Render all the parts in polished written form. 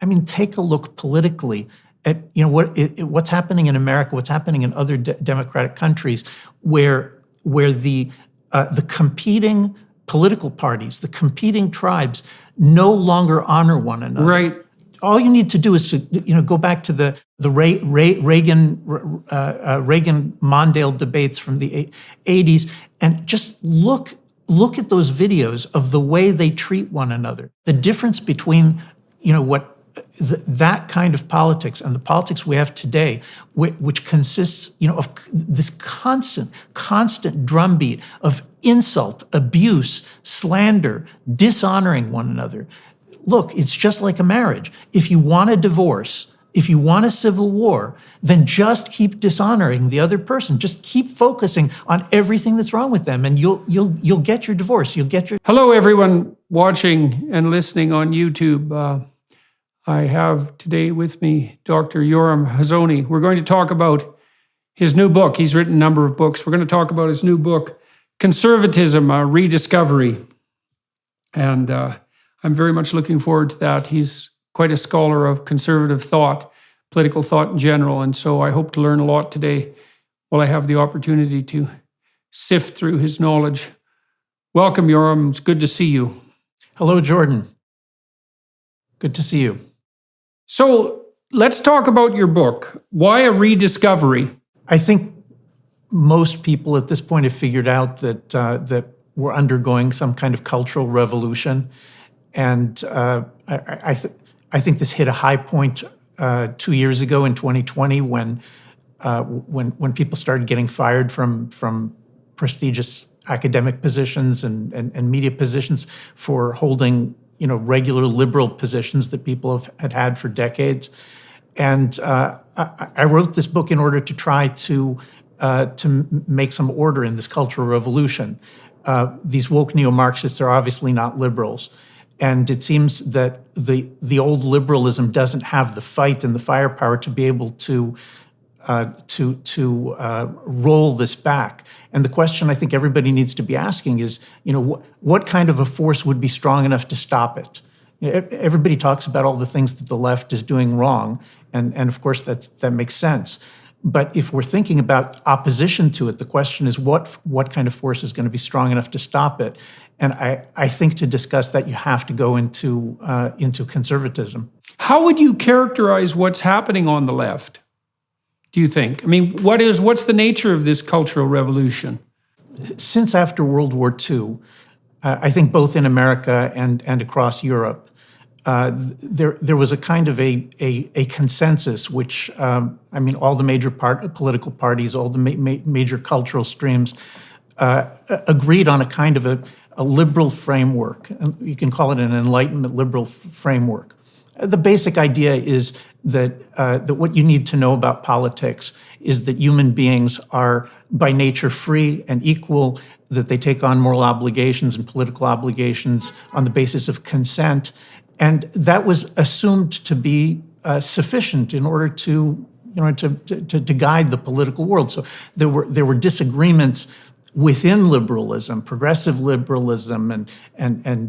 I mean, take a look politically at what's happening in America, what's happening in other democratic countries, where the competing political parties, the competing tribes, no longer honor one another. Right. All you need to do is to go back to the Reagan Mondale debates from the 80s and just look at those videos of the way they treat one another. The difference between that kind of politics and the politics we have today, which consists of this constant drumbeat of insult, abuse, slander, dishonoring one another. Look, it's just like a marriage. If you want a divorce, if you want a civil war, then just keep dishonoring the other person. Just keep focusing on everything that's wrong with them, and you'll get your divorce. You'll get your. Hello, everyone watching and listening on YouTube. I have today with me Dr. Yoram Hazony. We're going to talk about his new book. He's written a number of books. We're going to talk about his new book, Conservatism, a Rediscovery. And I'm very much looking forward to that. He's quite a scholar of conservative thought, political thought in general. And so I hope to learn a lot today while I have the opportunity to sift through his knowledge. Welcome, Yoram. It's good to see you. Hello, Jordan. Good to see you. So let's talk about your book. Why a rediscovery? I think most people at this point have figured out that we're undergoing some kind of cultural revolution, and I think this hit a high point 2 years ago in 2020 when people started getting fired from prestigious academic positions and media positions for holding regular liberal positions that people had had for decades. And I wrote this book in order to try to make some order in this cultural revolution. These woke neo-Marxists are obviously not liberals. And it seems that the old liberalism doesn't have the fight and the firepower to be able to roll this back. And the question I think everybody needs to be asking is, what kind of a force would be strong enough to stop it? Everybody talks about all the things that the left is doing wrong, and of course that makes sense. But if we're thinking about opposition to it, the question is what kind of force is going to be strong enough to stop it? And I think to discuss that, you have to go into conservatism. How would you characterize what's happening on the left, do you think? I mean, what's the nature of this cultural revolution? Since after World War II, I think both in America and across Europe, there was a kind of a consensus, which all the major political parties, all the major cultural streams agreed on a kind of a liberal framework. You can call it an Enlightenment liberal framework. The basic idea is that what you need to know about politics is that human beings are by nature free and equal, that they take on moral obligations and political obligations on the basis of consent. And that was assumed to be sufficient in order to guide the political world. So there were disagreements within liberalism, progressive liberalism, and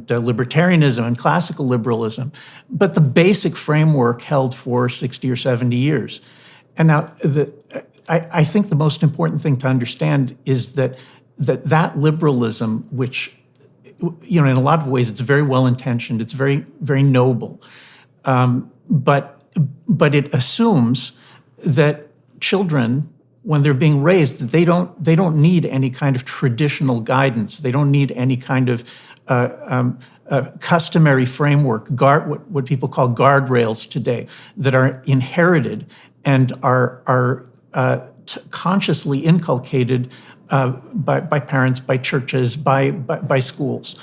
libertarianism and classical liberalism, but the basic framework held for 60 or 70 years. And now, I think the most important thing to understand is that liberalism, which, in a lot of ways, it's very well intentioned, it's very, very noble, but it assumes that children, when they're being raised, that they don't need any kind of traditional guidance. They don't need any kind of customary framework, what people call guardrails today, that are inherited and are consciously inculcated by parents, by churches, by schools.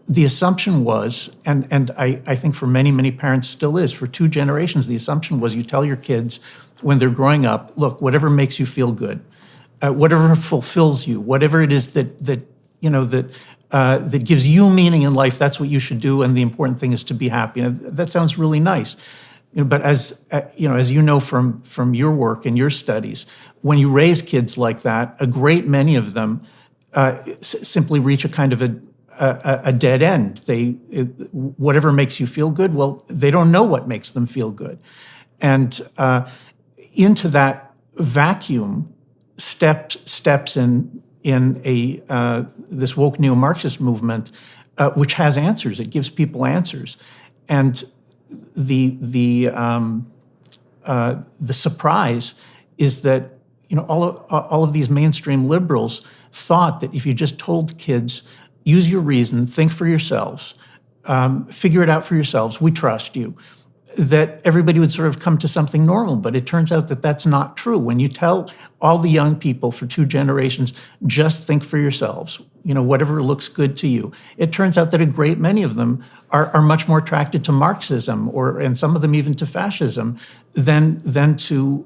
The assumption was, and I think for many, many parents still is, for 2 generations, the assumption was you tell your kids when they're growing up, look, whatever makes you feel good, whatever fulfills you, whatever it is that gives you meaning in life, that's what you should do, and the important thing is to be happy. And that sounds really nice. But as you know from your work and your studies, when you raise kids like that, a great many of them simply reach a kind of a dead end. Whatever makes you feel good, well, they don't know what makes them feel good. And into that vacuum steps in this woke neo-Marxist movement, which has answers. It gives people answers, and the surprise is that all of these mainstream liberals thought that if you just told kids, use your reason, think for yourselves, figure it out for yourselves, we trust you, that everybody would sort of come to something normal. But it turns out that that's not true. When you tell all the young people for 2 generations, just think for yourselves, whatever looks good to you, it turns out that a great many of them are much more attracted to Marxism, and some of them even to fascism, than to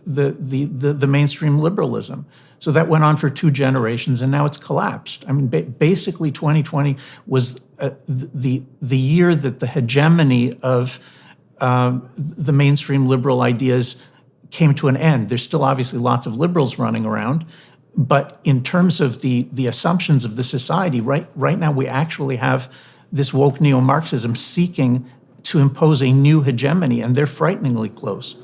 the mainstream liberalism. So that went on for 2 generations, and now it's collapsed. I mean, basically 2020 was the year that the hegemony of the mainstream liberal ideas came to an end. There's still obviously lots of liberals running around, but in terms of the assumptions of the society, right now we actually have this woke neo-Marxism seeking to impose a new hegemony, and they're frighteningly close.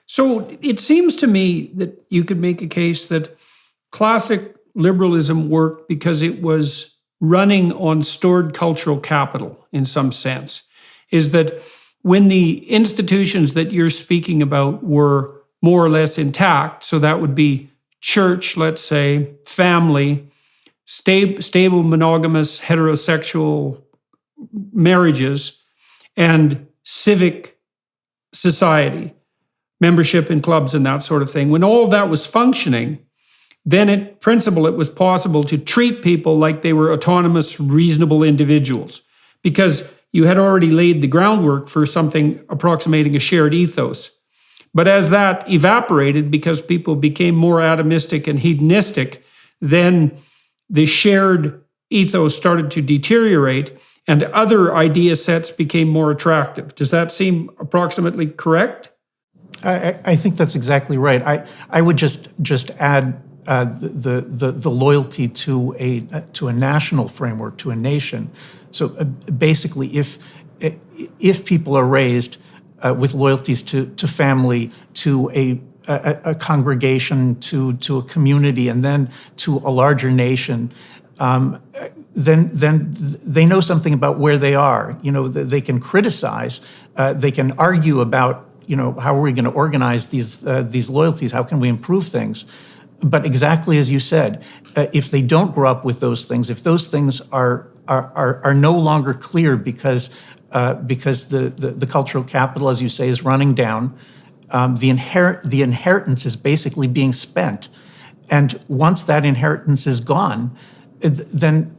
So it seems to me that you could make a case that classic liberalism worked because it was running on stored cultural capital in some sense. Is that when the institutions that you're speaking about were more or less intact, so that would be church, let's say, family, stable monogamous heterosexual marriages, and civic society, membership in clubs and that sort of thing. When all of that was functioning, then in principle, it was possible to treat people like they were autonomous, reasonable individuals, because you had already laid the groundwork for something approximating a shared ethos. But as that evaporated, because people became more atomistic and hedonistic, then the shared ethos started to deteriorate and other idea sets became more attractive. Does that seem approximately correct? I think that's exactly right. I would just add the loyalty to a national framework, to a nation. So basically, if people are raised with loyalties to family, to a congregation, to a community, and then to a larger nation, then they know something about where they are. They can criticize, they can argue about, how are we going to organize these loyalties? How can we improve things? But exactly as you said, if they don't grow up with those things, if those things are no longer clear because the cultural capital, as you say, is running down, the inheritance is basically being spent, and once that inheritance is gone, then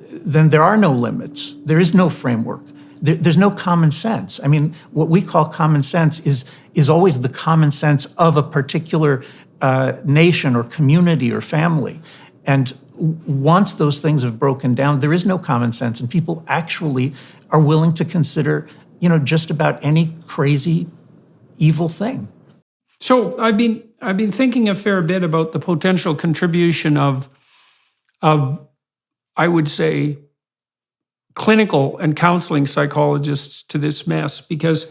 there are no limits. There is no framework. There's no common sense. I mean, what we call common sense is always the common sense of a particular nation or community or family. And once those things have broken down, there is no common sense, and people actually are willing to consider, just about any crazy, evil thing. So I've been thinking a fair bit about the potential contribution of I would say, clinical and counseling psychologists to this mess, because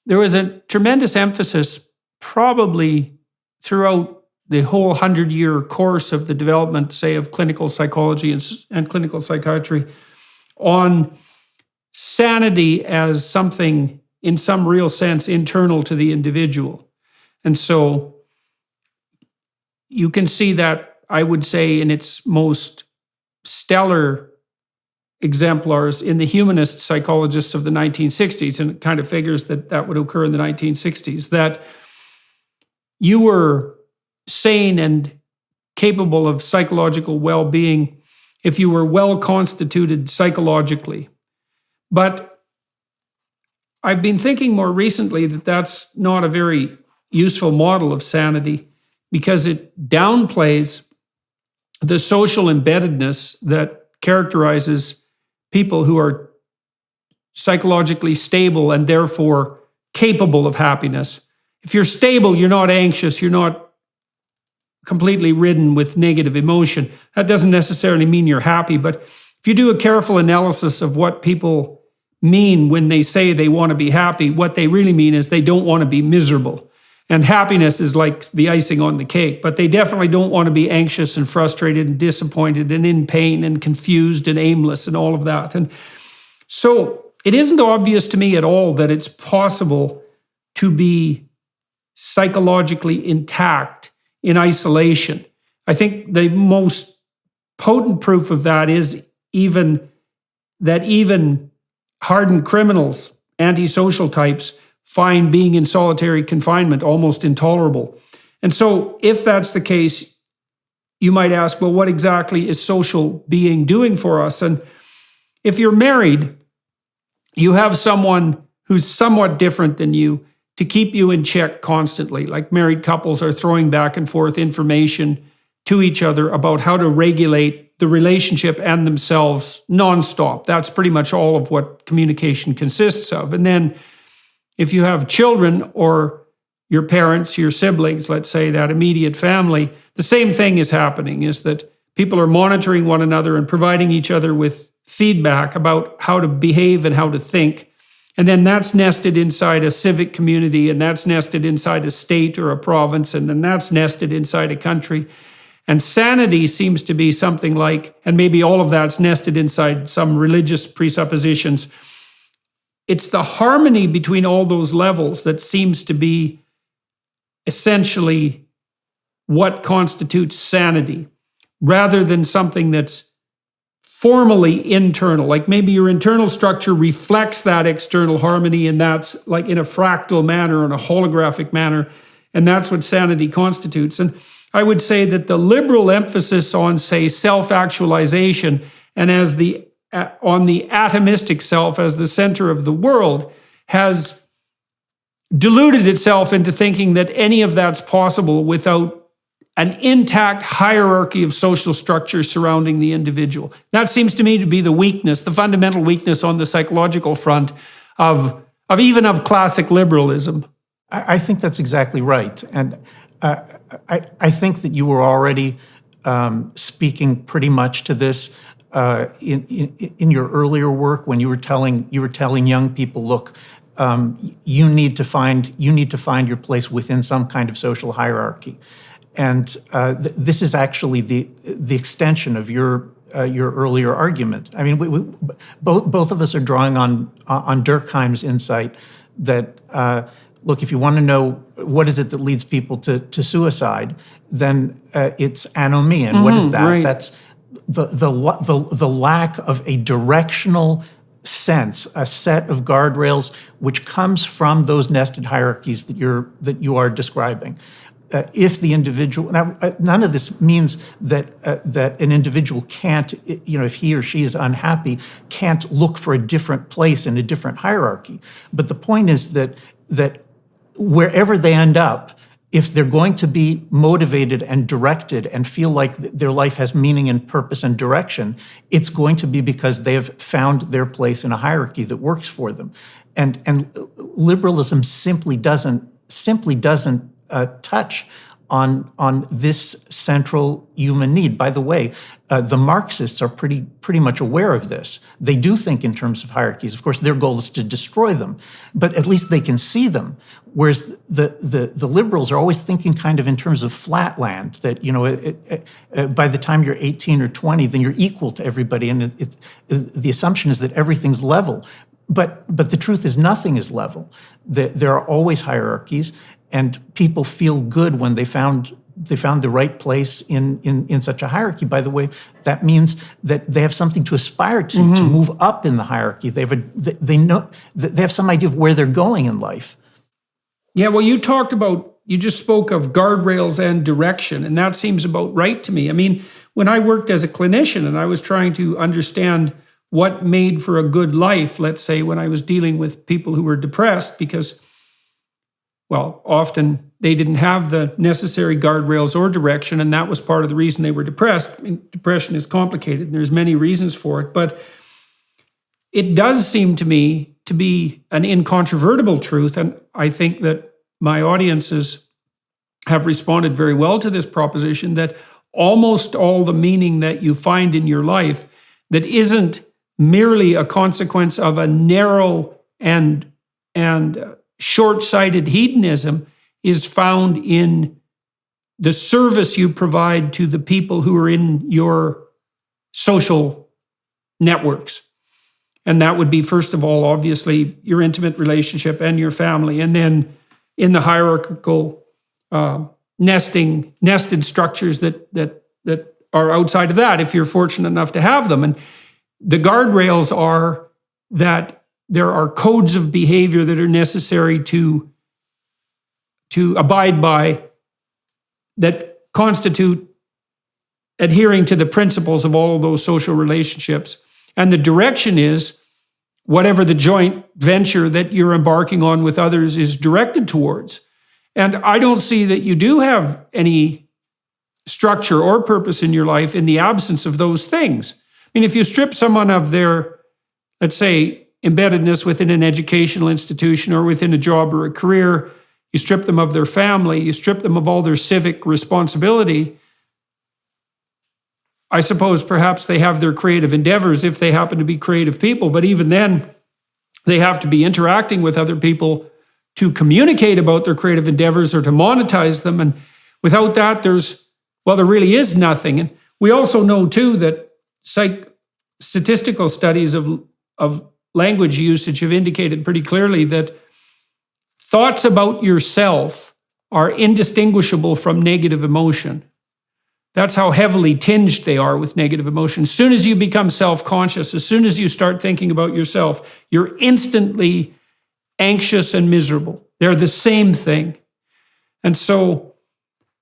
there was a tremendous emphasis probably throughout the whole 100-year course of the development, say, of clinical psychology and clinical psychiatry on sanity as something in some real sense internal to the individual. And so you can see that, I would say, in its most stellar exemplars in the humanist psychologists of the 1960s, and it kind of figures that would occur in the 1960s, that you were sane and capable of psychological well-being if you were well constituted psychologically. But I've been thinking more recently that that's not a very useful model of sanity, because it downplays the social embeddedness that characterizes people who are psychologically stable and therefore capable of happiness. If you're stable, you're not anxious, you're not completely ridden with negative emotion. That doesn't necessarily mean you're happy, but if if you do a careful analysis of what people mean when they say they want to be happy, what they really mean is they don't want to be miserable. And happiness is like the icing on the cake, but they definitely don't want to be anxious and frustrated and disappointed and in pain and confused and aimless and all of that. And so it isn't obvious to me at all that it's possible to be psychologically intact in isolation. I think the most potent proof of that is even hardened criminals, antisocial types, find being in solitary confinement almost intolerable. And so if that's the case, you might ask, well, what exactly is social being doing for us? And if you're married, you have someone who's somewhat different than you to keep you in check constantly. Like married couples are throwing back and forth information to each other about how to regulate the relationship and themselves nonstop. That's pretty much all of what communication consists of. And then if you have children or your parents, your siblings, let's say that immediate family, the same thing is happening, is that people are monitoring one another and providing each other with feedback about how to behave and how to think. And then that's nested inside a civic community, and that's nested inside a state or a province, and then that's nested inside a country. And sanity seems to be something like, and maybe all of that's nested inside some religious presuppositions. It's the harmony between all those levels that seems to be essentially what constitutes sanity, rather than something that's formally internal. Like maybe your internal structure reflects that external harmony, and that's like in a fractal manner, in a holographic manner, and that's what sanity constitutes. And I would say that the liberal emphasis on, say, self-actualization and on the atomistic self as the center of the world has deluded itself into thinking that any of that's possible without an intact hierarchy of social structures surrounding the individual. That seems to me to be the weakness, the fundamental weakness on the psychological front of classic liberalism. I think that's exactly right. And I think that you were already speaking pretty much to this in your earlier work when you were telling young people, look, you need to find your place within some kind of social hierarchy, and this is actually the extension of your earlier argument. I mean, both of us are drawing on Durkheim's insight that. Look, if you want to know what is it that leads people to suicide, then it's anomie. And what is that? Right. That's the lack of a directional sense, a set of guardrails, which comes from those nested hierarchies that you are describing. If the individual, now none of this means that an individual can't, if he or she is unhappy, can't look for a different place in a different hierarchy. But the point is that wherever they end up, if they're going to be motivated and directed and feel like their life has meaning and purpose and direction, it's going to be because they have found their place in a hierarchy that works for them. And liberalism simply doesn't touch on this central human need. By the way, the Marxists are pretty much aware of this. They do think in terms of hierarchies. Of course, their goal is to destroy them, but at least they can see them. Whereas the liberals are always thinking kind of in terms of flat land, that by the time you're 18 or 20, then you're equal to everybody, and the assumption is that everything's level. But the truth is nothing is level. There are always hierarchies, and people feel good when they found the right place in such a hierarchy. By the way, that means that they have something to aspire to move up in the hierarchy. They have some idea of where they're going in life. Yeah, well, you just spoke of guardrails and direction, and that seems about right to me. I mean, when I worked as a clinician and I was trying to understand what made for a good life, let's say when I was dealing with people who were depressed, because, well, often they didn't have the necessary guardrails or direction, and that was part of the reason they were depressed. I mean, depression is complicated, and there's many reasons for it, but it does seem to me to be an incontrovertible truth, and I think that my audiences have responded very well to this proposition, that almost all the meaning that you find in your life that isn't merely a consequence of a narrow and short-sighted hedonism is found in the service you provide to the people who are in your social networks. And that would be, first of all, obviously, your intimate relationship and your family. And then in the hierarchical nested structures that are outside of that, if you're fortunate enough to have them. And the guardrails are that there are codes of behavior that are necessary to abide by, that constitute adhering to the principles of all of those social relationships. And the direction is whatever the joint venture that you're embarking on with others is directed towards. And I don't see that you do have any structure or purpose in your life in the absence of those things. I mean, if you strip someone of their, let's say, embeddedness within an educational institution or within a job or a career, you strip them of their family, you strip them of all their civic responsibility, I suppose perhaps they have their creative endeavors if they happen to be creative people, but even then, they have to be interacting with other people to communicate about their creative endeavors or to monetize them. And without that, there really is nothing. And we also know too that statistical studies of language usage have indicated pretty clearly that thoughts about yourself are indistinguishable from negative emotion. That's how heavily tinged they are with negative emotion. As soon as you become self-conscious, as soon as you start thinking about yourself, you're instantly anxious and miserable. They're the same thing. And so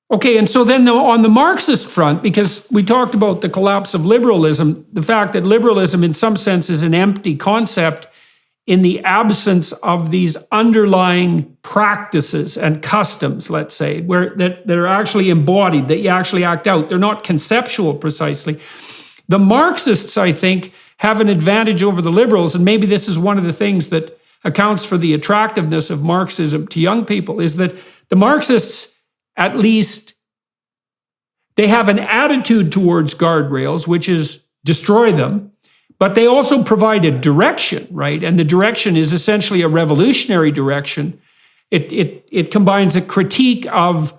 then on the Marxist front, because we talked about the collapse of liberalism, the fact that liberalism in some sense is an empty concept in the absence of these underlying practices and customs, let's say, that are actually embodied, that you actually act out. They're not conceptual precisely. The Marxists, I think, have an advantage over the liberals, and maybe this is one of the things that accounts for the attractiveness of Marxism to young people, is that the Marxists, at least, they have an attitude towards guardrails, which is destroy them, but they also provide a direction, right? And the direction is essentially a revolutionary direction. It combines a critique of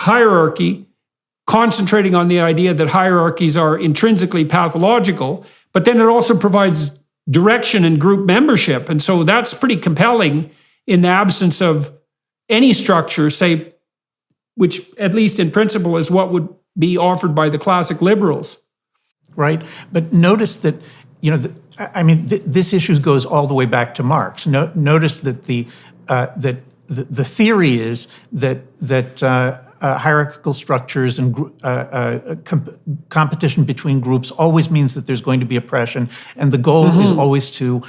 hierarchy, concentrating on the idea that hierarchies are intrinsically pathological, but then it also provides direction and group membership. And so that's pretty compelling in the absence of any structure, say, which at least in principle is what would be offered by the classic liberals. Right, but notice that this issue goes all the way back to Marx. Notice that the theory is that hierarchical structures and competition between groups always means that there's going to be oppression, and the goal is always to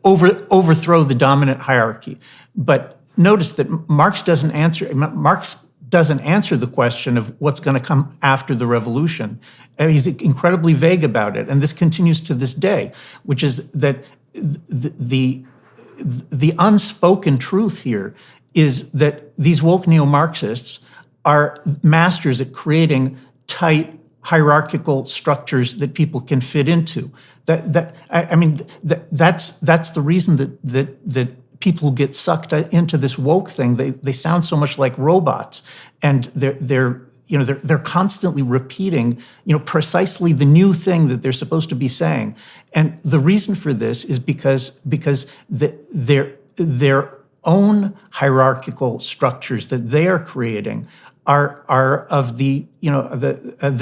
overthrow the dominant hierarchy. But notice that Marx doesn't answer the question of what's going to come after the revolution. He's incredibly vague about it, and this continues to this day, which is that the unspoken truth here is that these woke neo-Marxists are masters at creating tight hierarchical structures that people can fit into. That's the reason that people who get sucked into this woke thing, they sound so much like robots, and they're constantly repeating, precisely the new thing that they're supposed to be saying. And the reason for this is because their own hierarchical structures that they are creating are of the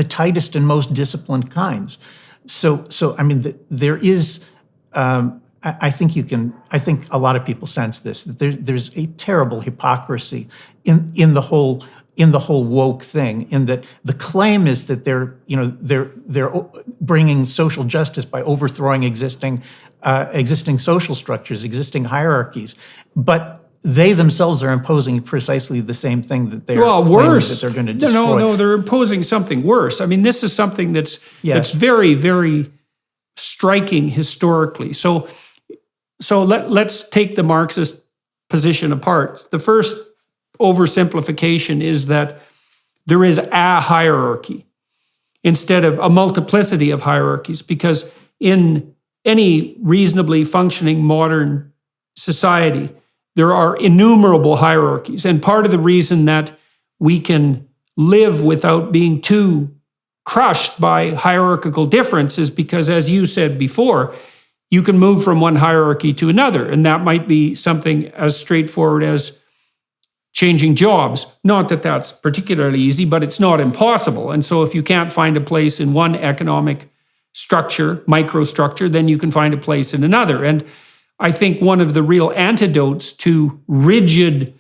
tightest and most disciplined kinds. So there is. I think a lot of people sense this, that there's a terrible hypocrisy in the whole woke thing, in that the claim is that they're bringing social justice by overthrowing existing social structures, existing hierarchies, but they themselves are imposing precisely the same thing that they're worse. That they're going to destroy. No, they're imposing something worse. I mean, this is something that's very, very striking historically. So let's take the Marxist position apart. The first oversimplification is that there is a hierarchy. instead of a multiplicity of hierarchies, because in any reasonably functioning modern society, there are innumerable hierarchies. And part of the reason that we can live without being too crushed by hierarchical difference is because, as you said before, you can move from one hierarchy to another. And that might be something as straightforward as changing jobs. Not that that's particularly easy, but it's not impossible. And so if you can't find a place in one economic structure, microstructure, then you can find a place in another. And I think one of the real antidotes to rigid,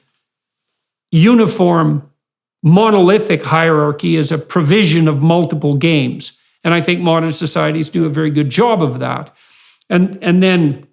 uniform, monolithic hierarchy is a provision of multiple games. And I think modern societies do a very good job of that. And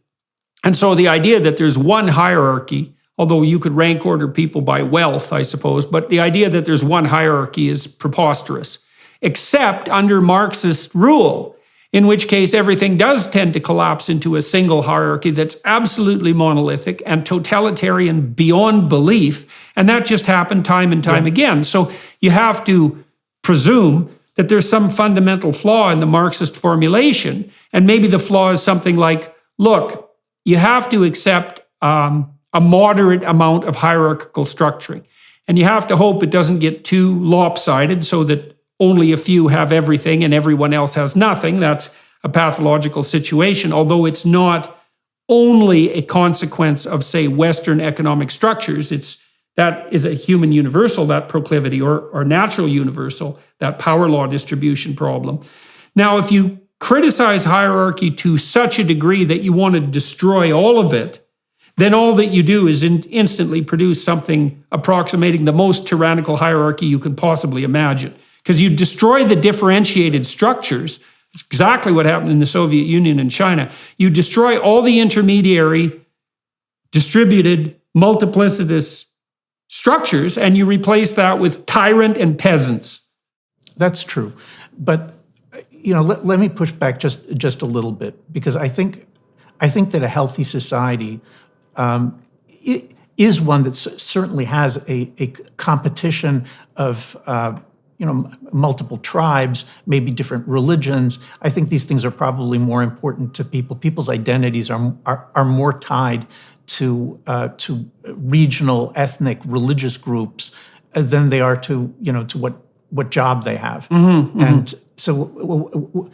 so the idea that there's one hierarchy, although you could rank order people by wealth, I suppose, but the idea that there's one hierarchy is preposterous, except under Marxist rule, in which case everything does tend to collapse into a single hierarchy that's absolutely monolithic and totalitarian beyond belief. And that just happened time and time again. So you have to presume that there's some fundamental flaw in the Marxist formulation. And maybe the flaw is something like, look, you have to accept a moderate amount of hierarchical structuring. And you have to hope it doesn't get too lopsided so that only a few have everything and everyone else has nothing. That's a pathological situation, although it's not only a consequence of, say, Western economic structures. That is a human universal, that proclivity, or natural universal, that power law distribution problem. Now, if you criticize hierarchy to such a degree that you want to destroy all of it, then all that you do is instantly produce something approximating the most tyrannical hierarchy you can possibly imagine. Because you destroy the differentiated structures. It's exactly what happened in the Soviet Union and China. You destroy all the intermediary, distributed, multiplicitous structures, and you replace that with tyrant and peasants. That's true. But let me push back just a little bit, because I think that a healthy society is one that certainly has a competition of multiple tribes, maybe different religions. I think these things are probably more important to people. People's identities are more tied to regional, ethnic, religious groups than they are to what job they have. And so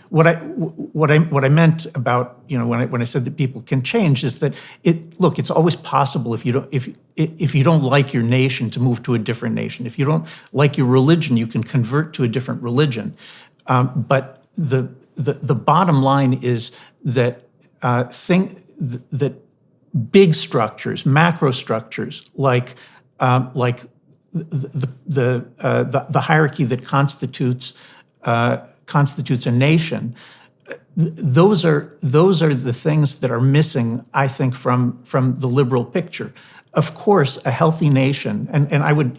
what I meant about when I said that people can change is that it's always possible if you don't like your nation to move to a different nation. If you don't like your religion, you can convert to a different religion. But the bottom line is that that big structures, macro structures like the hierarchy that constitutes a nation, those are the things that are missing, I think, from the liberal picture. Of course, a healthy nation, and I would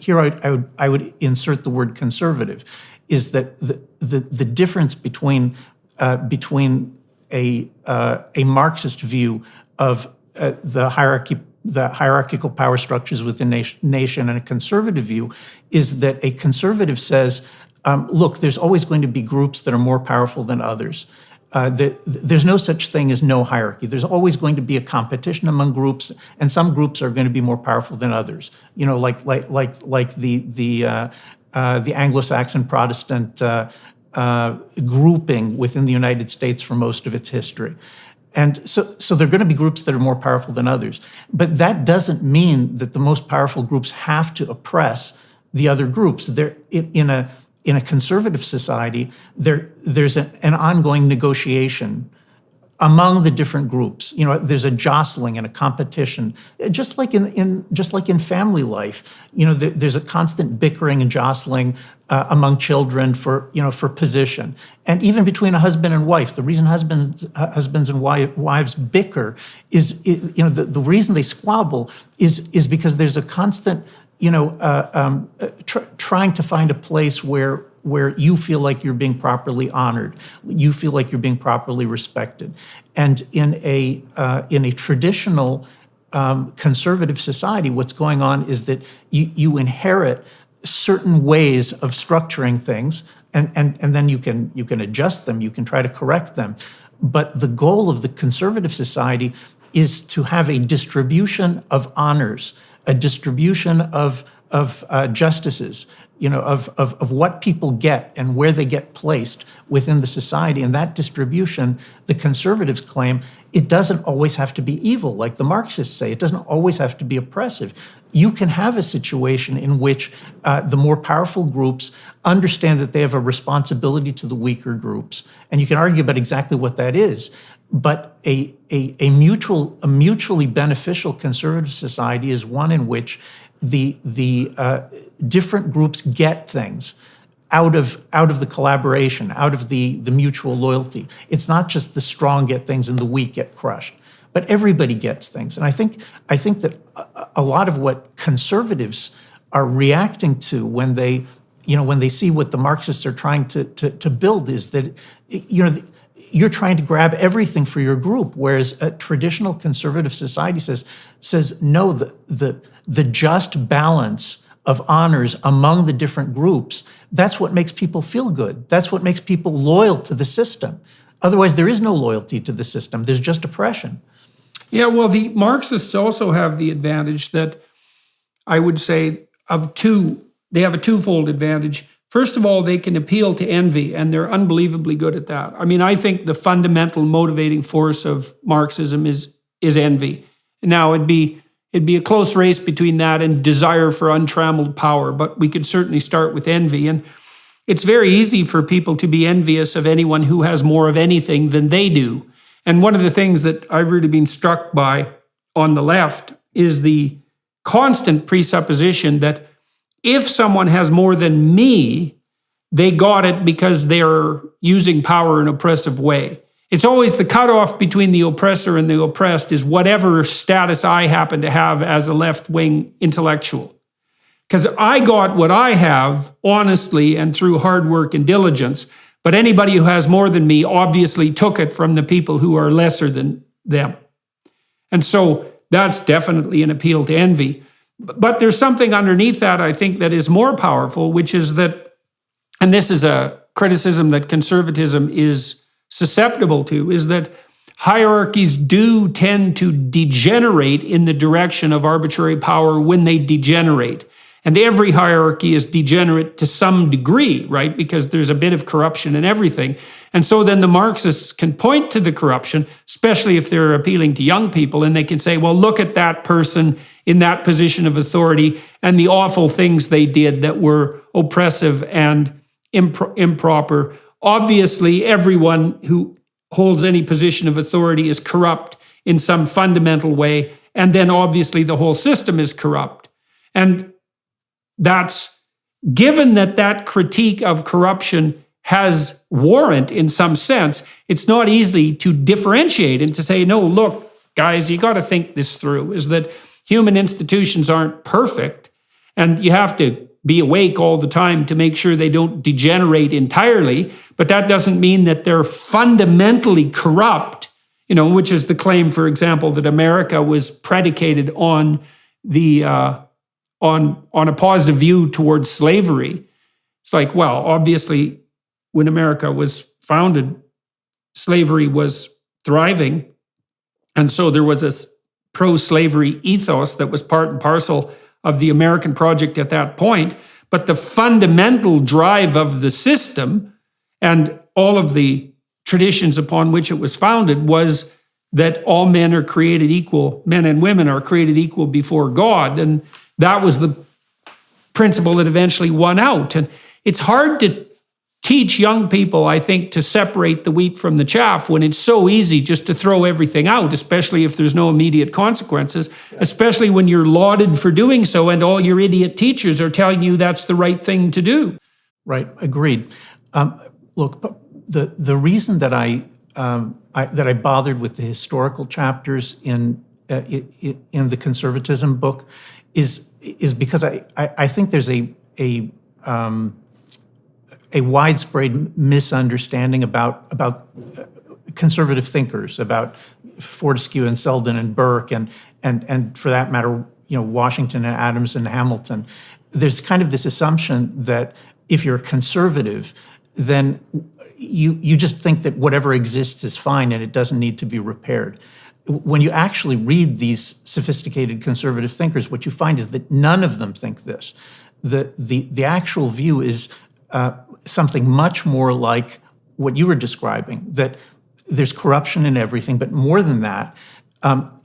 insert the word conservative, is that the difference between a Marxist view of the hierarchical power structures within nation and a conservative view is that a conservative says, look, there's always going to be groups that are more powerful than others. There's no such thing as no hierarchy. There's always going to be a competition among groups, and some groups are going to be more powerful than others. Like the Anglo-Saxon Protestant grouping within the United States for most of its history. And so there are going to be groups that are more powerful than others. But that doesn't mean that the most powerful groups have to oppress the other groups. In a conservative society, there's an ongoing negotiation among the different groups. There's a jostling and a competition, just like in family life. There's a constant bickering and jostling among children for position, and even between a husband and wife. The reason husbands and wives bicker is the reason they squabble is because there's a constant trying to find a place where you feel like you're being properly honored, you feel like you're being properly respected. And in a traditional conservative society, what's going on is that you inherit certain ways of structuring things, and then you can adjust them, you can try to correct them. But the goal of the conservative society is to have a distribution of honors, a distribution of justices, of what people get and where they get placed within the society. And that distribution, the conservatives claim, it doesn't always have to be evil, like the Marxists say. It doesn't always have to be oppressive. You can have a situation in which the more powerful groups understand that they have a responsibility to the weaker groups. And you can argue about exactly what that is. But a mutually beneficial conservative society is one in which the different groups get things out of the collaboration, out of the mutual loyalty. It's not just the strong get things and the weak get crushed, but everybody gets things. And I think that a lot of what conservatives are reacting to when they see what the Marxists are trying to build is that you're trying to grab everything for your group, whereas a traditional conservative society says no, the just balance of honors among the different groups, that's what makes people feel good. That's what makes people loyal to the system. Otherwise, there is no loyalty to the system. There's just oppression. Yeah, well, the Marxists also have the advantage that I would say they have a twofold advantage. First of all, they can appeal to envy, and they're unbelievably good at that. I mean, I think the fundamental motivating force of Marxism is envy. Now, it'd be a close race between that and desire for untrammeled power, but we could certainly start with envy. And it's very easy for people to be envious of anyone who has more of anything than they do. And one of the things that I've really been struck by on the left is the constant presupposition that if someone has more than me, they got it because they're using power in an oppressive way. It's always the cutoff between the oppressor and the oppressed is whatever status I happen to have as a left-wing intellectual. Because I got what I have honestly and through hard work and diligence, but anybody who has more than me obviously took it from the people who are lesser than them. And so that's definitely an appeal to envy. But there's something underneath that, I think, that is more powerful, which is that, and this is a criticism that conservatism is susceptible to, is that hierarchies do tend to degenerate in the direction of arbitrary power when they degenerate. And every hierarchy is degenerate to some degree, right? Because there's a bit of corruption in everything. And so then the Marxists can point to the corruption, especially if they're appealing to young people, and they can say, well, look at that person in that position of authority and the awful things they did that were oppressive and improper. Obviously, everyone who holds any position of authority is corrupt in some fundamental way, and then obviously the whole system is corrupt. And that's given that critique of corruption has warrant in some sense, it's not easy to differentiate and to say, no, look, guys, you got to think this through, is that human institutions aren't perfect, and you have to be awake all the time to make sure they don't degenerate entirely, but that doesn't mean that they're fundamentally corrupt, which is the claim, for example, that America was predicated on the on a positive view towards slavery. It's like, well, obviously, when America was founded, slavery was thriving, and so there was a pro-slavery ethos that was part and parcel of the American project at that point. But the fundamental drive of the system and all of the traditions upon which it was founded was that all men are created equal, men and women are created equal before God. And that was the principle that eventually won out. And it's hard to teach young people, I think, to separate the wheat from the chaff when it's so easy just to throw everything out, especially if there's no immediate consequences, especially when you're lauded for doing so and all your idiot teachers are telling you that's the right thing to do. Right, agreed. Look, the reason that I bothered with the historical chapters in the conservatism book is because I think there's a widespread misunderstanding about conservative thinkers, about Fortescue and Selden and Burke, and for that matter, Washington and Adams and Hamilton, there's kind of this assumption that if you're a conservative, then you just think that whatever exists is fine and it doesn't need to be repaired. When you actually read these sophisticated conservative thinkers, what you find is that none of them think this. The actual view is something much more like what you were describing, that there's corruption in everything, but more than that,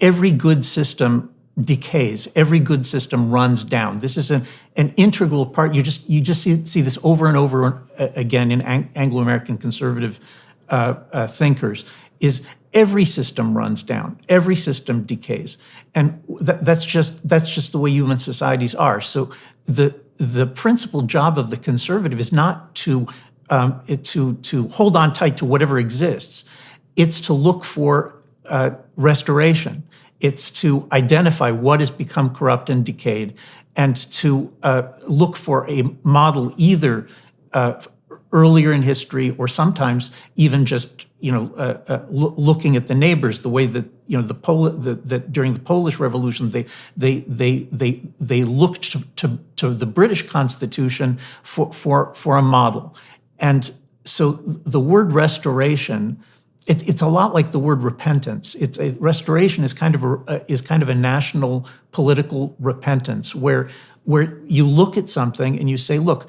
every good system decays. Every good system runs down. This is an integral part. You just see this over and over again in Anglo-American conservative thinkers. Is every system runs down. Every system decays, and that's just the way human societies are. So the principal job of the conservative is not to hold on tight to whatever exists. It's to look for restoration. It's to identify what has become corrupt and decayed, and to look for a model either earlier in history or sometimes even just looking at the neighbors, the way that that during the Polish Revolution they looked to the British Constitution for a model, and so the word restoration. It's a lot like the word repentance. Restoration is kind of a national political repentance where you look at something and you say, look,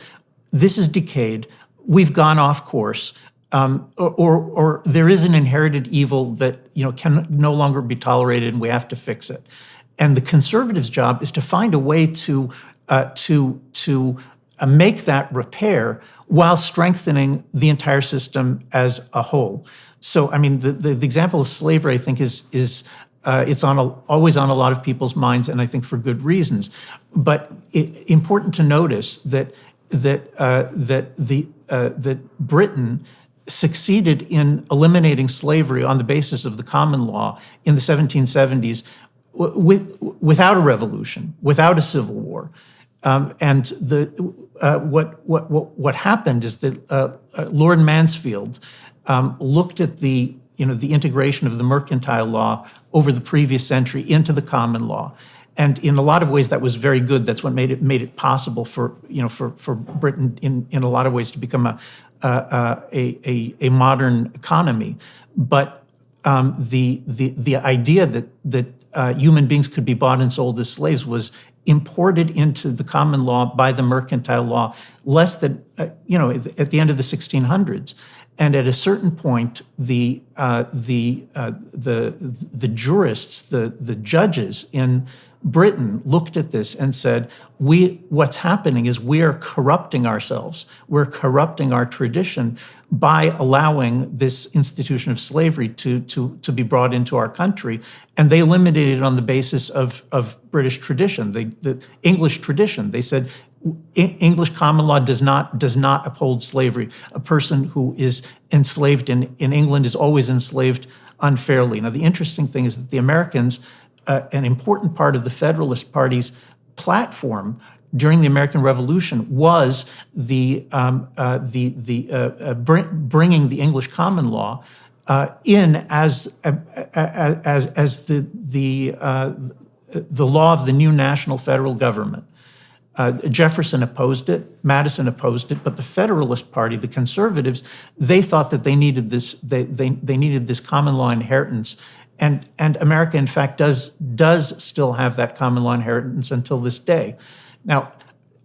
this is decayed. We've gone off course, or there is an inherited evil that can no longer be tolerated, and we have to fix it. And the conservative's job is to find a way to make that repair while strengthening the entire system as a whole. So, I mean, the example of slavery, I think, is it's always on a lot of people's minds, and I think for good reasons. But important to notice that Britain succeeded in eliminating slavery on the basis of the common law in the 1770s without a revolution, without a civil war. And what happened is that Lord Mansfield looked at the integration of the mercantile law over the previous century into the common law, and in a lot of ways that was very good. That's what made it possible for Britain in a lot of ways to become a modern economy. But the idea that human beings could be bought and sold as slaves was imported into the common law by the mercantile law less than at the end of the 1600s. And at a certain point, the jurists, the judges in Britain looked at this and said, what's happening is we are corrupting ourselves. We're corrupting our tradition by allowing this institution of slavery to be brought into our country. And they eliminated it on the basis of British tradition, the English tradition. They said, English common law does not uphold slavery. A person who is enslaved in England is always enslaved unfairly. Now, the interesting thing is that the Americans, an important part of the Federalist Party's platform during the American Revolution was bringing the English common law in as the law of the new national federal government. Jefferson opposed it, Madison opposed it, but the Federalist Party, the conservatives, they thought that they needed this. They needed this common law inheritance, and America, in fact, does still have that common law inheritance until this day. Now,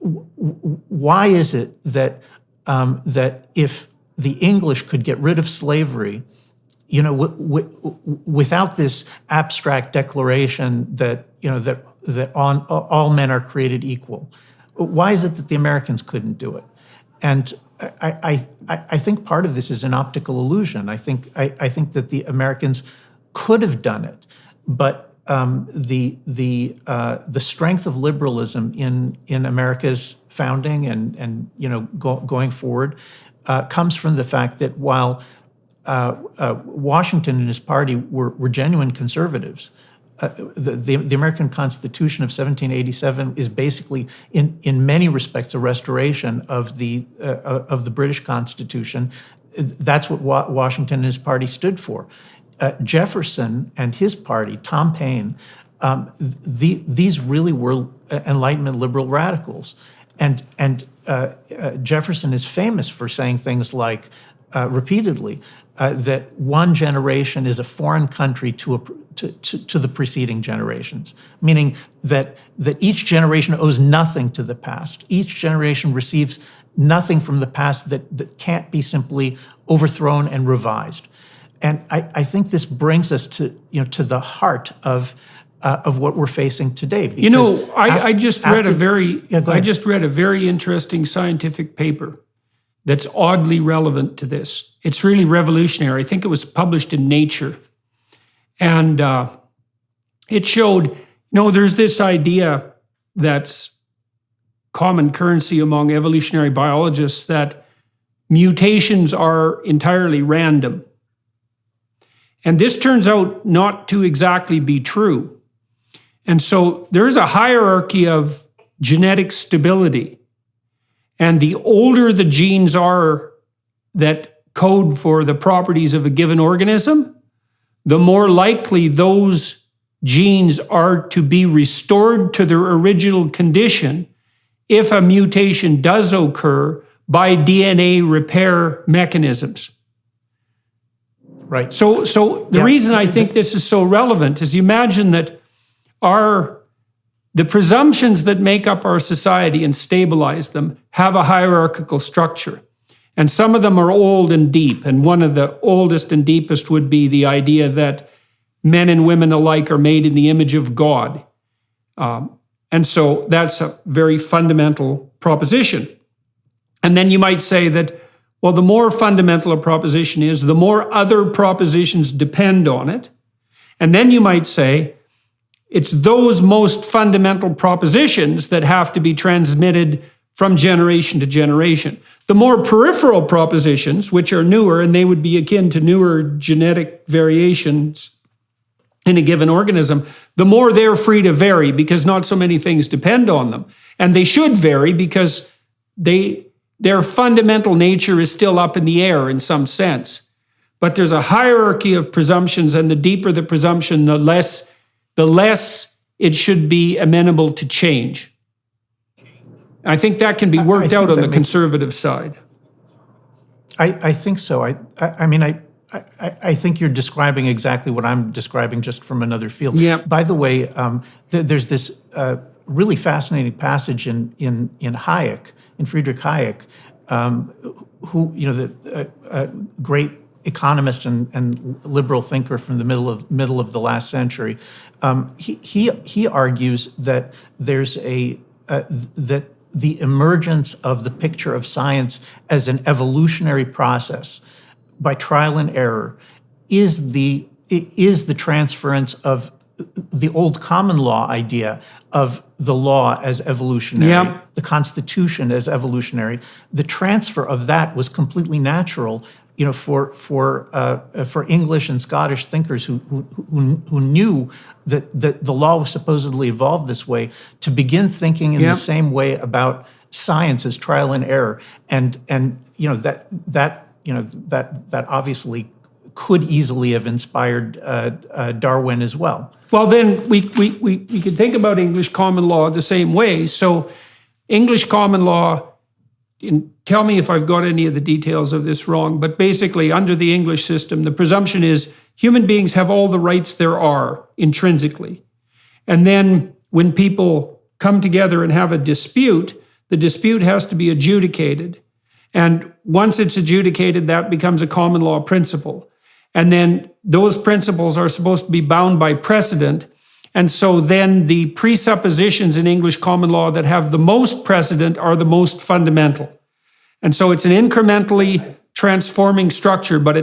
why is it that if the English could get rid of slavery, without this abstract declaration that all men are created equal, why is it that the Americans couldn't do it? And I think part of this is an optical illusion. I think that the Americans could have done it, but the strength of liberalism in America's founding and going forward comes from the fact that while Washington and his party were genuine conservatives, the American Constitution of 1787 is basically, in many respects, a restoration of the British Constitution. That's what Washington and his party stood for. Jefferson and his party, Tom Paine, these really were Enlightenment liberal radicals. And Jefferson is famous for saying things like, repeatedly, that one generation is a foreign country to the preceding generations, meaning that each generation owes nothing to the past. Each generation receives nothing from the past that can't be simply overthrown and revised. And I think this brings us to the heart of what we're facing today. Because I just read a very interesting scientific paper that's oddly relevant to this. It's really revolutionary. I think it was published in Nature. And it showed, there's this idea that's common currency among evolutionary biologists that mutations are entirely random. And this turns out not to exactly be true. And so there's a hierarchy of genetic stability. And the older the genes are that code for the properties of a given organism, the more likely those genes are to be restored to their original condition if a mutation does occur by DNA repair mechanisms. Right. So the reason I think this is so relevant is you imagine that the presumptions that make up our society and stabilize them have a hierarchical structure. And some of them are old and deep. And one of the oldest and deepest would be the idea that men and women alike are made in the image of God. And so that's a very fundamental proposition. And then you might say that, well, the more fundamental a proposition is, the more other propositions depend on it. And then you might say, it's those most fundamental propositions that have to be transmitted from generation to generation. The more peripheral propositions, which are newer, and they would be akin to newer genetic variations in a given organism, the more they're free to vary because not so many things depend on them. And they should vary because their fundamental nature is still up in the air in some sense. But there's a hierarchy of presumptions, and the deeper the presumption, the less it should be amenable to change. I think that can be worked out on the conservative side. I think so. I think you're describing exactly what I'm describing, just from another field. Yeah. By the way, there's this really fascinating passage in Hayek, in Friedrich Hayek, who the great economist and liberal thinker from the middle of the last century. He argues that there's that the emergence of the picture of science as an evolutionary process by trial and error is the transference of the old common law idea of the law as evolutionary, the Constitution as evolutionary. The transfer of that was completely natural, for English and Scottish thinkers who knew that the law was supposedly evolved this way, to begin thinking in the same way about science as trial and error, and that obviously could easily have inspired Darwin as well. Well, then we could think about English common law the same way. So English common law, tell me if I've got any of the details of this wrong, but basically under the English system, the presumption is human beings have all the rights there are intrinsically. And then when people come together and have a dispute, the dispute has to be adjudicated. And once it's adjudicated, that becomes a common law principle. And then those principles are supposed to be bound by precedent. And so then the presuppositions in English common law that have the most precedent are the most fundamental. And so it's an incrementally transforming structure, but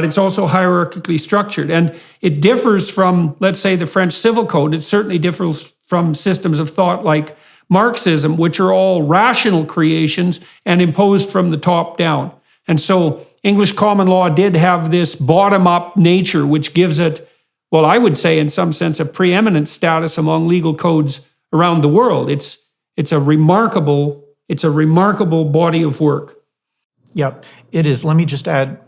it's also hierarchically structured. And it differs from, let's say, the French Civil Code. It certainly differs from systems of thought like Marxism, which are all rational creations and imposed from the top down. And so English common law did have this bottom-up nature, which gives it, well, I would say in some sense, a preeminent status among legal codes around the world. It's a remarkable body of work. Yep, it is. Let me just add,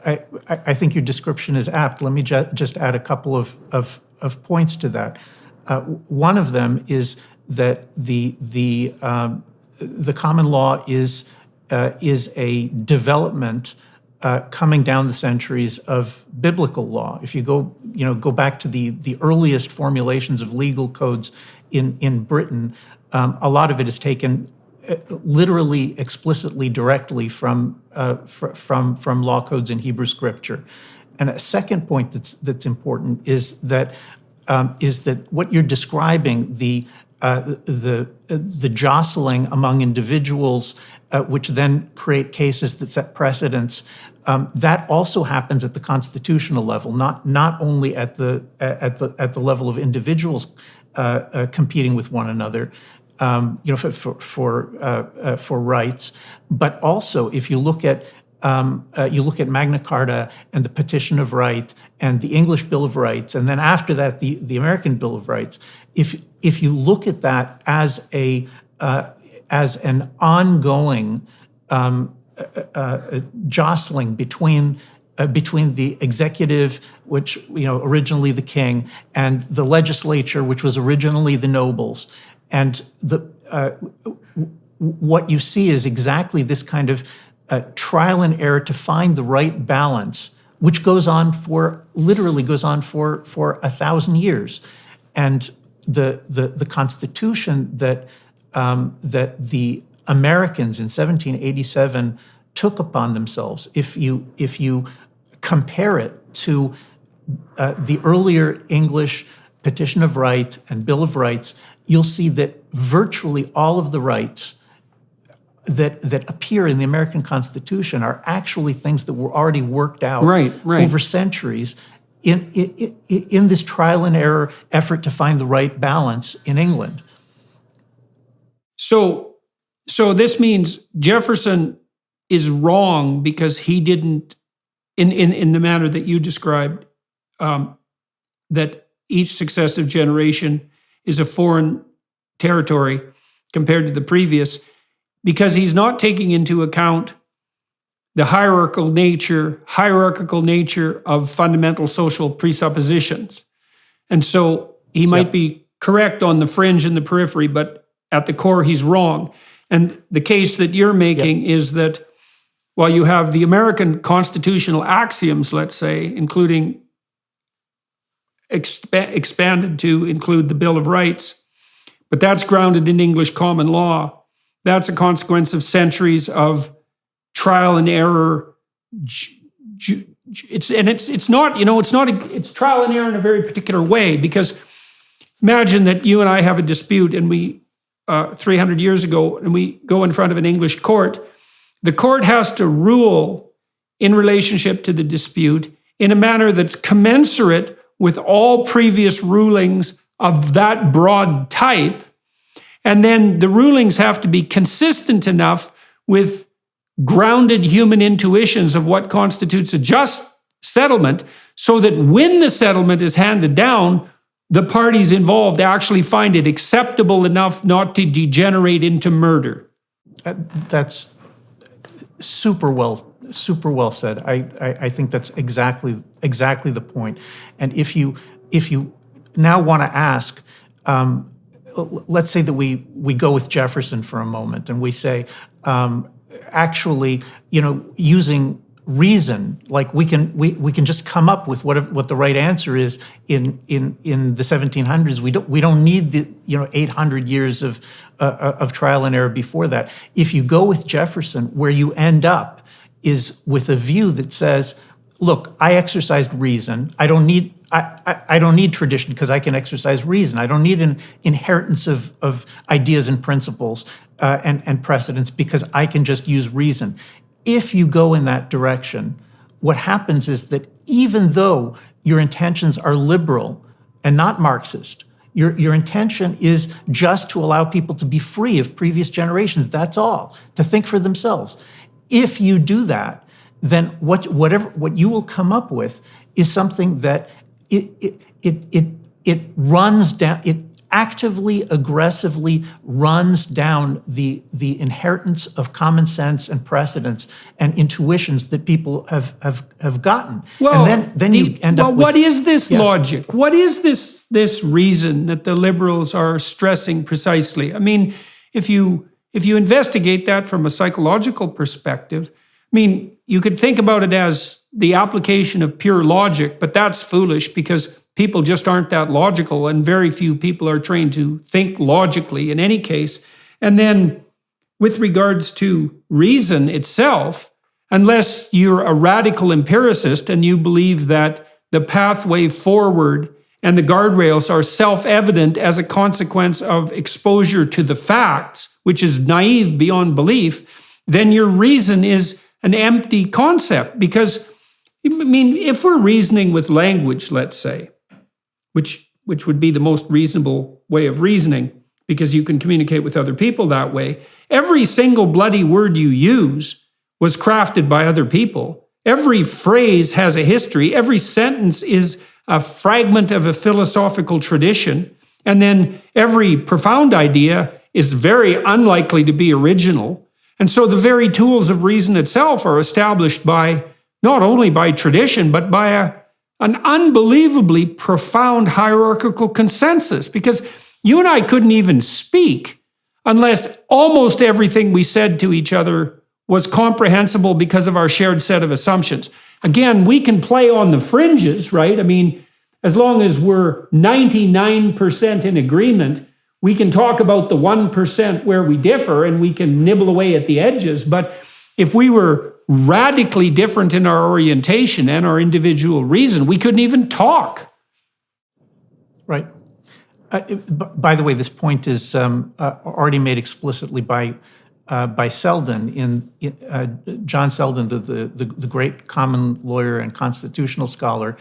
I think your description is apt. Let me just add a couple of points to that. One of them is that the common law is a development coming down the centuries of biblical law. If you go back to the earliest formulations of legal codes in Britain, a lot of it is taken literally, explicitly, directly from law codes in Hebrew scripture. And a second point that's important is that what you're describing, the jostling among individuals, which then create cases that set precedents, that also happens at the constitutional level, not only at the level of individuals competing with one another, for rights, but also if you look at Magna Carta and the Petition of Right and the English Bill of Rights, and then after that the American Bill of Rights. If you look at that as an ongoing jostling between the executive, which originally the king, and the legislature, which was originally the nobles, and what you see is exactly this kind of trial and error to find the right balance, which literally goes on for 1,000 years, and the Constitution that the Americans in 1787 took upon themselves. If you compare it to the earlier English Petition of Right and Bill of Rights, you'll see that virtually all of the rights that appear in the American Constitution are actually things that were already worked out over centuries in this trial and error effort to find the right balance in England. So this means Jefferson is wrong because he didn't, in the manner that you described, that each successive generation is a foreign territory compared to the previous, because he's not taking into account the hierarchical nature of fundamental social presuppositions. And so he might be correct on the fringe and the periphery, but at the core, he's wrong. And the case that you're making is that while you have the American constitutional axioms, let's say, including expanded to include the Bill of Rights, but that's grounded in English common law. That's a consequence of centuries of trial and error. It's trial and error in a very particular way, because imagine that you and I have a dispute and we 300 years ago, and we go in front of an English court. The court has to rule in relationship to the dispute in a manner that's commensurate with all previous rulings of that broad type. And then the rulings have to be consistent enough with grounded human intuitions of what constitutes a just settlement, so that when the settlement is handed down, the parties involved actually find it acceptable enough not to degenerate into murder. That's super well said. I think that's exactly the point. And if you now want to ask, let's say that we go with Jefferson for a moment, and we say, actually, using reason, like we can just come up with what the right answer is in the 1700s. We don't need the 800 years of trial and error before that. If you go with Jefferson, where you end up is with a view that says, look, I exercised reason. I don't need tradition because I can exercise reason. I don't need an inheritance of ideas and principles and precedents because I can just use reason. If you go in that direction, what happens is that even though your intentions are liberal and not Marxist, your intention is just to allow people to be free of previous generations, that's all, to think for themselves. If you do that, then what you will come up with is something that it runs down, it actively, aggressively runs down the inheritance of common sense and precedents and intuitions that people have gotten. Well, and then you end up with, what is this logic? What is this reason that the liberals are stressing precisely? I mean, if you investigate that from a psychological perspective, I mean, you could think about it as the application of pure logic, but that's foolish because people just aren't that logical, and very few people are trained to think logically in any case. And then with regards to reason itself, unless you're a radical empiricist and you believe that the pathway forward and the guardrails are self-evident as a consequence of exposure to the facts, which is naive beyond belief, then your reason is an empty concept. Because, I mean, if we're reasoning with language, let's say, which would be the most reasonable way of reasoning, because you can communicate with other people that way, every single bloody word you use was crafted by other people. Every phrase has a history. Every sentence is a fragment of a philosophical tradition. And then every profound idea is very unlikely to be original. And so the very tools of reason itself are established by not only by tradition, but by an unbelievably profound hierarchical consensus. Because you and I couldn't even speak unless almost everything we said to each other was comprehensible because of our shared set of assumptions. Again, we can play on the fringes, right? I mean, as long as we're 99% in agreement, we can talk about the 1% where we differ and we can nibble away at the edges. But if we were radically different in our orientation and our individual reason, we couldn't even talk. Right. By the way, this point is already made explicitly by Selden in John Selden, the great common lawyer and constitutional scholar,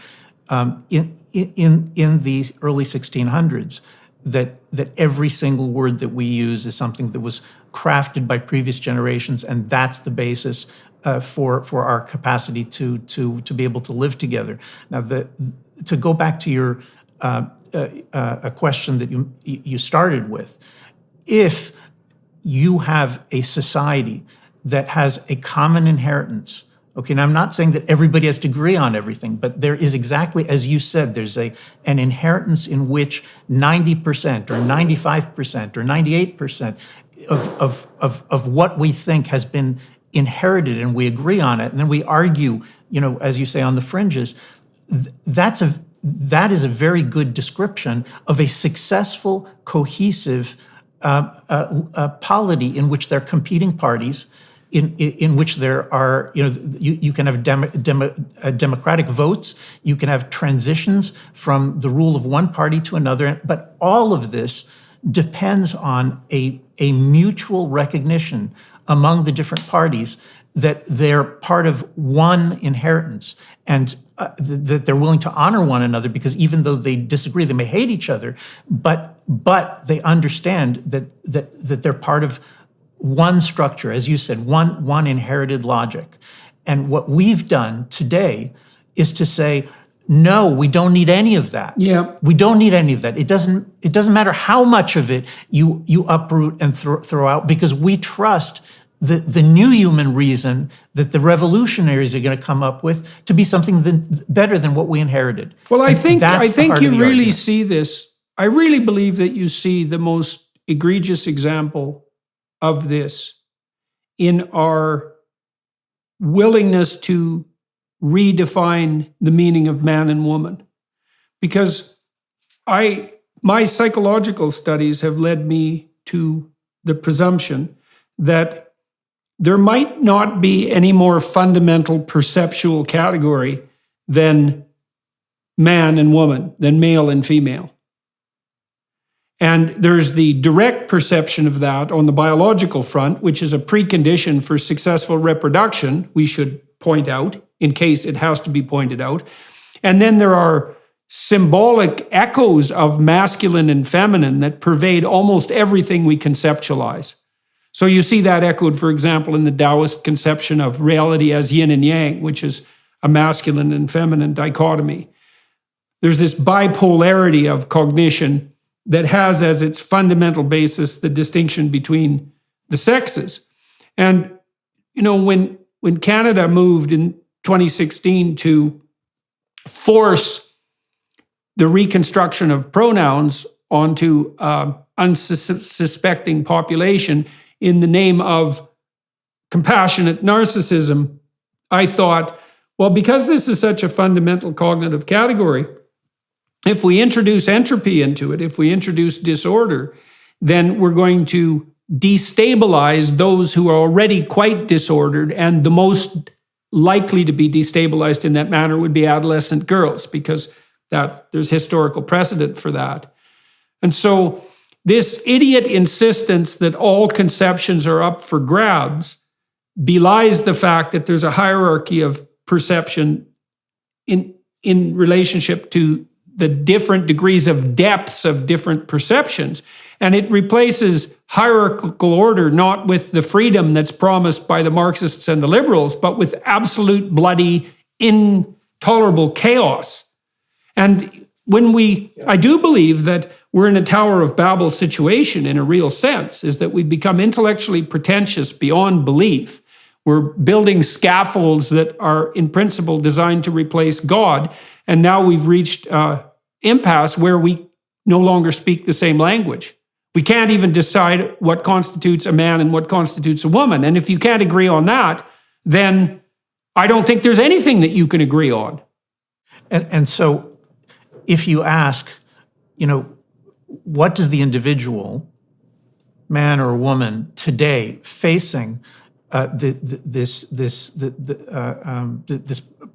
in the early 1600s, that every single word that we use is something that was crafted by previous generations, and that's the basis for our capacity to be able to live together. Now, to go back to your a question that you started with, if you have a society that has a common inheritance, okay, now I'm not saying that everybody has to agree on everything, but there is exactly, as you said, there's an inheritance in which 90% or 95% or 98% of what we think has been inherited, and we agree on it, and then we argue, as you say, on the fringes. That is a very good description of a successful, cohesive polity in which there are competing parties, in which there are, you can have democratic votes, you can have transitions from the rule of one party to another, but all of this depends on a mutual recognition among the different parties that they're part of one inheritance, and that they're willing to honor one another, because even though they disagree, they may hate each other, but they understand that they're part of one structure, as you said, one inherited logic. And what we've done today is to say, no, we don't need any of that. Yeah. We don't need any of that. It doesn't matter how much of it you uproot and throw out, because we trust the new human reason that the revolutionaries are going to come up with to be something better than what we inherited. Well, I think you really argument. see this. I really believe that you see the most egregious example of this in our willingness to redefine the meaning of man and woman. Because my psychological studies have led me to the presumption that there might not be any more fundamental perceptual category than man and woman, than male and female. And there's the direct perception of that on the biological front, which is a precondition for successful reproduction, we should point out, in case it has to be pointed out. And then there are symbolic echoes of masculine and feminine that pervade almost everything we conceptualize. So you see that echoed, for example, in the Taoist conception of reality as yin and yang, which is a masculine and feminine dichotomy. There's this bipolarity of cognition that has as its fundamental basis the distinction between the sexes. And, when Canada moved in 2016 to force the reconstruction of pronouns onto unsuspecting population in the name of compassionate narcissism, I thought, well, because this is such a fundamental cognitive category, if we introduce entropy into it, if we introduce disorder, then we're going to destabilize those who are already quite disordered, and the most likely to be destabilized in that manner would be adolescent girls, because there's historical precedent for that. And so this idiot insistence that all conceptions are up for grabs belies the fact that there's a hierarchy of perception in relationship to the different degrees of depths of different perceptions. And it replaces hierarchical order not with the freedom that's promised by the Marxists and the liberals, but with absolute, bloody, intolerable chaos. And I do believe that we're in a Tower of Babel situation in a real sense, is that we've become intellectually pretentious beyond belief. We're building scaffolds that are in principle designed to replace God. And now we've reached impasse where we no longer speak the same language. We can't even decide what constitutes a man and what constitutes a woman. And if you can't agree on that, then I don't think there's anything that you can agree on. And so if you ask, what does the individual, man or woman, today facing this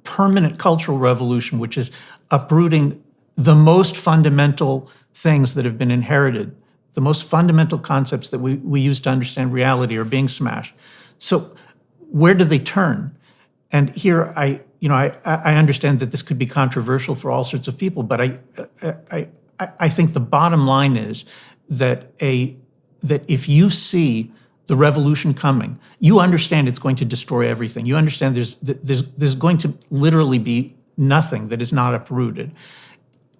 permanent cultural revolution, which is uprooting the most fundamental things that have been inherited, the most fundamental concepts that we use to understand reality are being smashed. So where do they turn? And here I understand that this could be controversial for all sorts of people, but I think the bottom line is that if you see the revolution coming, you understand it's going to destroy everything. You understand there's going to literally be nothing that is not uprooted.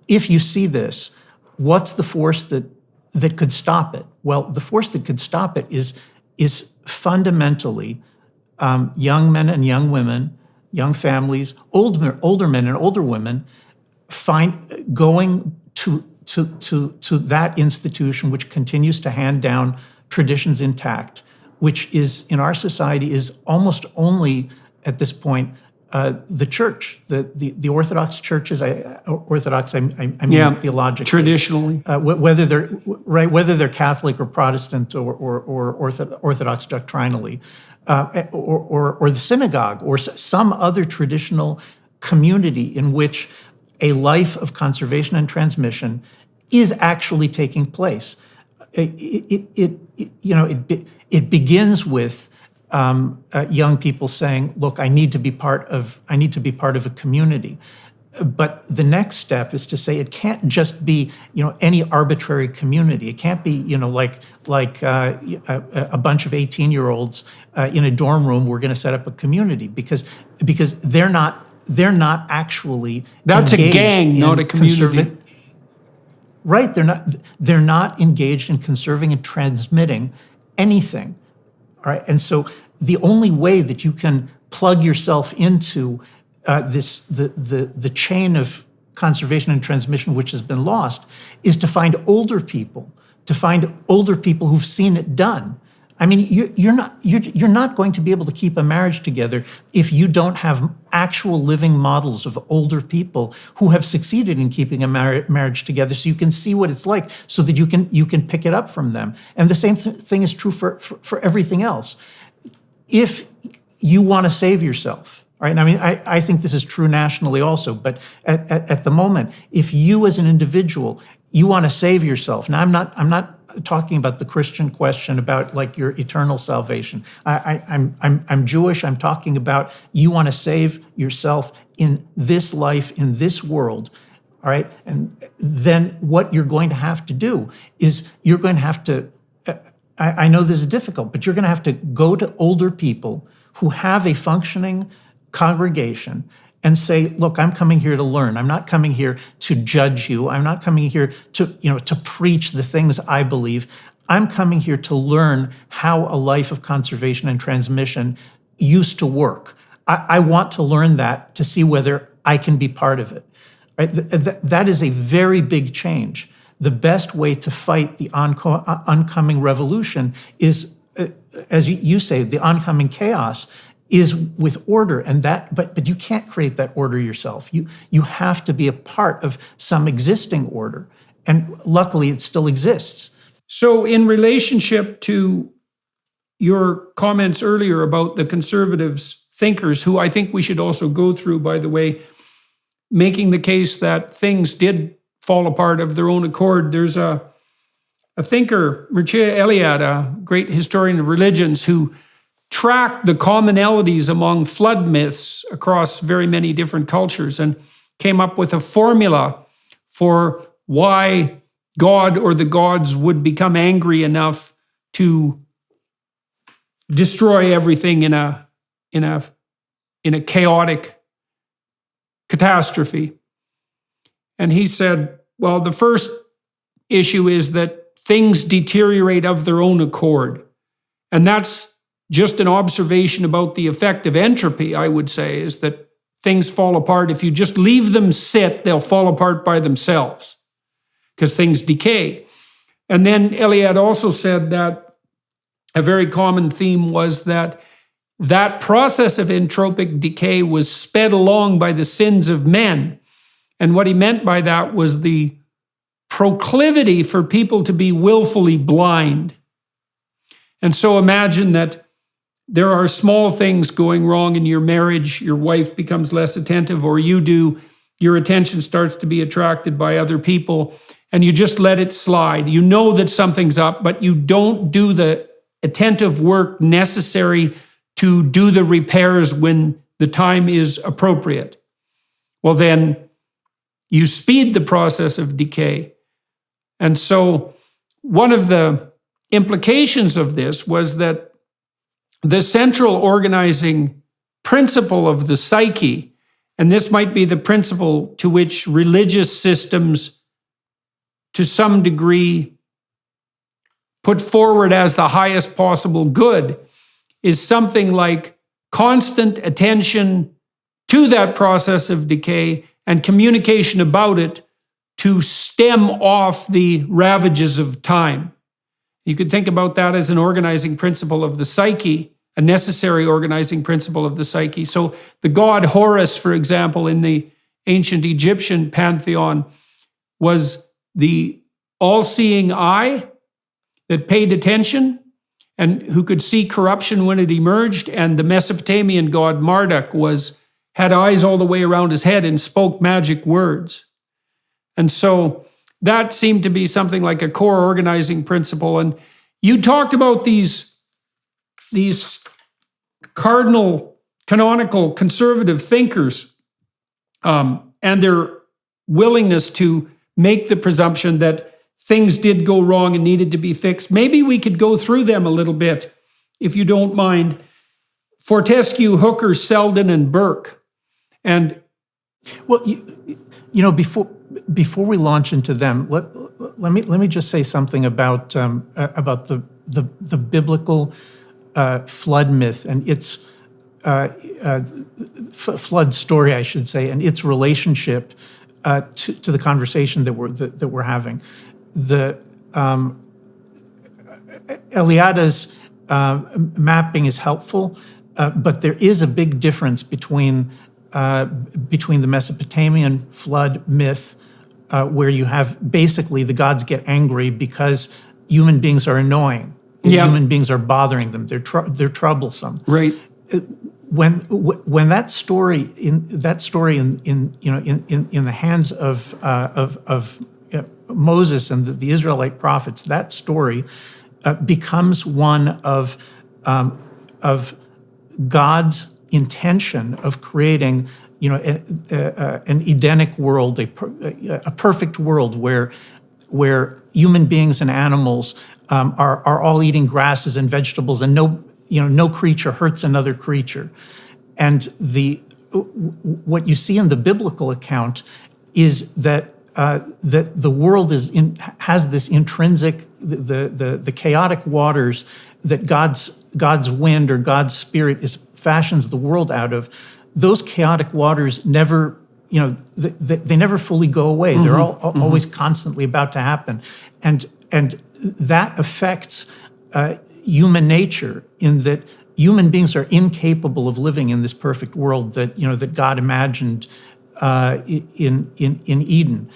If you see this, what's the force that could stop it? Well, the force that could stop it is fundamentally young men and young women, young families, older men and older women, going to that institution which continues to hand down traditions intact, which is in our society is almost only at this point the church, the Orthodox churches. Orthodox, I mean theologically, traditionally, whether they're Catholic or Protestant or Orthodox doctrinally, or the synagogue or some other traditional community in which a life of conservation and transmission is actually taking place. It begins with young people saying, "Look, I need to be part of a community." But the next step is to say it can't just be any arbitrary community. It can't be like a bunch of 18-year-olds in a dorm room. We're going to set up a community because they're not actually. That's a gang, not a community. Right, they're not engaged in conserving and transmitting anything. All right, and so the only way that you can plug yourself into the chain of conservation and transmission which has been lost is to find older people who've seen it done. I mean, you're not going to be able to keep a marriage together if you don't have actual living models of older people who have succeeded in keeping a marriage together, so you can see what it's like, so that you can pick it up from them. And the same thing is true for everything else. If you want to save yourself, right? And I mean, I think this is true nationally also, but at the moment, if you as an individual, you want to save yourself. Now, I'm not talking about the Christian question about like your eternal salvation. I'm Jewish. I'm talking about you want to save yourself in this life, in this world, all right? And then what you're going to have to do is you're going to have to, I know this is difficult, but you're going to have to go to older people who have a functioning congregation and say, look, I'm coming here to learn. I'm not coming here to judge you. I'm not coming here to preach the things I believe. I'm coming here to learn how a life of conservation and transmission used to work. I want to learn that to see whether I can be part of it. Right? That is a very big change. The best way to fight the oncoming revolution is, as you say, the oncoming chaos is with order, and but you can't create that order yourself. You have to be a part of some existing order, and luckily it still exists. So, in relationship to your comments earlier about the conservatives, thinkers, who I think we should also go through, by the way, making the case that things did fall apart of their own accord. There's a thinker, Mircea Eliade, a great historian of religions, who tracked the commonalities among flood myths across very many different cultures and came up with a formula for why God or the gods would become angry enough to destroy everything in a chaotic catastrophe. And he said, well, the first issue is that things deteriorate of their own accord. And that's just an observation about the effect of entropy, I would say, is that things fall apart. If you just leave them sit, they'll fall apart by themselves because things decay. And then Eliade also said that a very common theme was that process of entropic decay was sped along by the sins of men. And what he meant by that was the proclivity for people to be willfully blind. And so imagine that there are small things going wrong in your marriage. Your wife becomes less attentive, or you do. Your attention starts to be attracted by other people, and you just let it slide. You know that something's up, but you don't do the attentive work necessary to do the repairs when the time is appropriate. Well, then you speed the process of decay. And so one of the implications of this was that the central organizing principle of the psyche, and this might be the principle to which religious systems to some degree put forward as the highest possible good, is something like constant attention to that process of decay and communication about it to stem off the ravages of time. You could think about that as an organizing principle of the psyche, a necessary organizing principle of the psyche. So the god Horus, for example, in the ancient Egyptian pantheon, was the all-seeing eye that paid attention and who could see corruption when it emerged. And the Mesopotamian god Marduk had eyes all the way around his head and spoke magic words. And so that seemed to be something like a core organizing principle. And you talked about these canonical conservative thinkers and their willingness to make the presumption that things did go wrong and needed to be fixed. Maybe we could go through them a little bit, if you don't mind. Fortescue, Hooker, Selden, and Burke. And well, before we launch into them, let me just say something about the biblical flood myth and its flood story, I should say, and its relationship to the conversation that we're having. The Eliade's mapping is helpful, but there is a big difference between the Mesopotamian flood myth, where you have basically the gods get angry because human beings are annoying. Yeah. Human beings are bothering them. They're troublesome. Right. When that story in the hands of Moses and the Israelite prophets, that story becomes one of God's intention of creating, an Edenic world, a perfect world where human beings and animals are all eating grasses and vegetables, and no creature hurts another creature. And the what you see in the biblical account is that that the world has this intrinsic, the chaotic waters that God's wind or God's spirit fashions the world out of. Those chaotic waters never, they never fully go away. Mm-hmm. They're always constantly about to happen, and that affects human nature in that human beings are incapable of living in this perfect world that God imagined in Eden.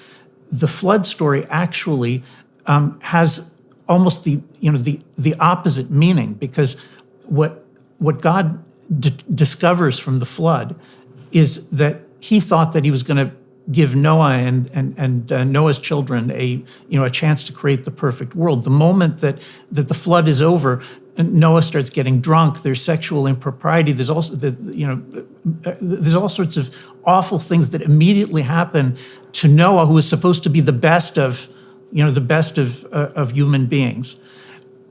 The flood story actually has almost the opposite meaning, because what God discovers from the flood is that he thought that he was going to give Noah and Noah's children a chance to create the perfect world. The moment that the flood is over, Noah starts getting drunk. There's sexual impropriety. There's also there's all sorts of awful things that immediately happen to Noah, who is supposed to be the best of human beings,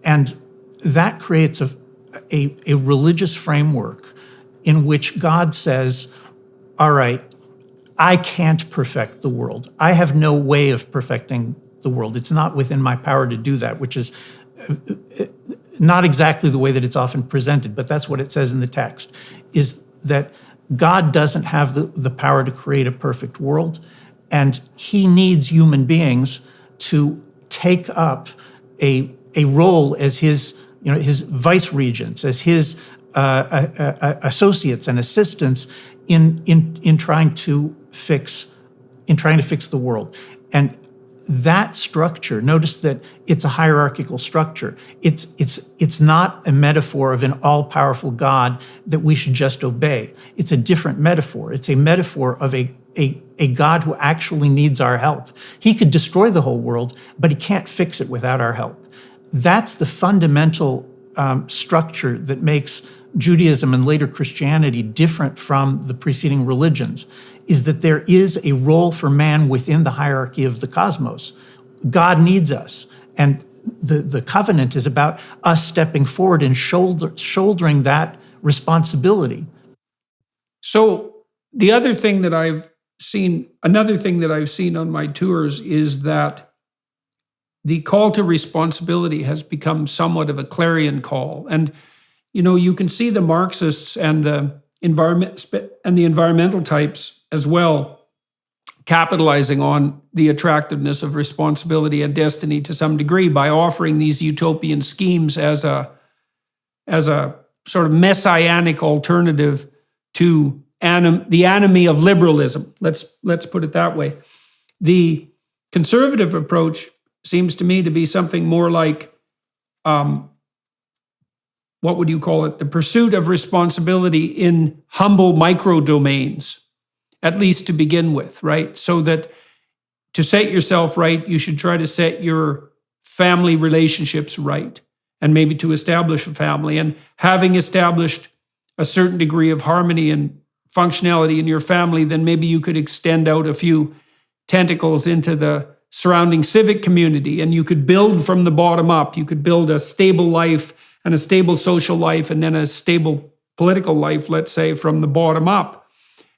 and that creates a religious framework in which God says, "All right, I can't perfect the world. I have no way of perfecting the world. It's not within my power to do that," which is not exactly the way that it's often presented, but that's what it says in the text, is that God doesn't have the power to create a perfect world, and he needs human beings to take up a role as his vice regents, as his associates and assistants in trying to fix the world. And that structure, notice that it's a hierarchical structure. It's not a metaphor of an all-powerful God that we should just obey. It's a different metaphor. It's a metaphor of a God who actually needs our help. He could destroy the whole world, but he can't fix it without our help. That's the fundamental structure that makes Judaism and later Christianity different from the preceding religions, is that there is a role for man within the hierarchy of the cosmos. God needs us, and the covenant is about us stepping forward and shouldering that responsibility. So another thing that I've seen on my tours is that the call to responsibility has become somewhat of a clarion call. And you can see the Marxists and the environmental types as well capitalizing on the attractiveness of responsibility and destiny to some degree by offering these utopian schemes as a sort of messianic alternative to the enemy of liberalism. Let's put it that way. The conservative approach seems to me to be something more like, what would you call it? The pursuit of responsibility in humble micro domains, at least to begin with, right? So that to set yourself right, you should try to set your family relationships right, and maybe to establish a family. And having established a certain degree of harmony and functionality in your family, then maybe you could extend out a few tentacles into the surrounding civic community, and you could build from the bottom up. You could build a stable life and a stable social life, and then a stable political life, let's say, from the bottom up.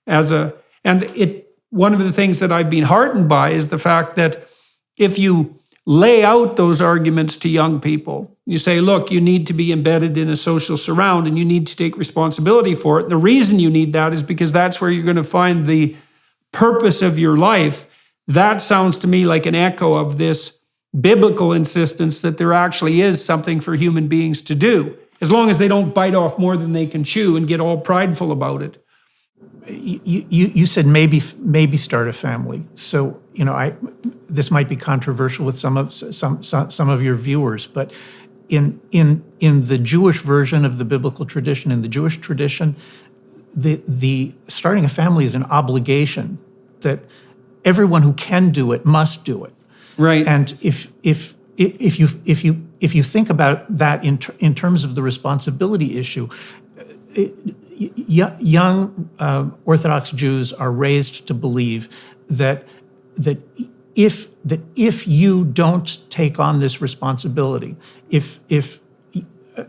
One of the things that I've been heartened by is the fact that if you lay out those arguments to young people, you say, look, you need to be embedded in a social surround and you need to take responsibility for it. And the reason you need that is because that's where you're going to find the purpose of your life. That sounds to me like an echo of this biblical insistence that there actually is something for human beings to do, as long as they don't bite off more than they can chew and get all prideful about it. You said maybe start a family. So this might be controversial with some of your viewers, but in the Jewish version of the biblical tradition, in the Jewish tradition, the starting a family is an obligation that everyone who can do it must do it. Right. And if you think about that in terms of the responsibility issue, young Orthodox Jews are raised to believe that if you don't take on this responsibility, if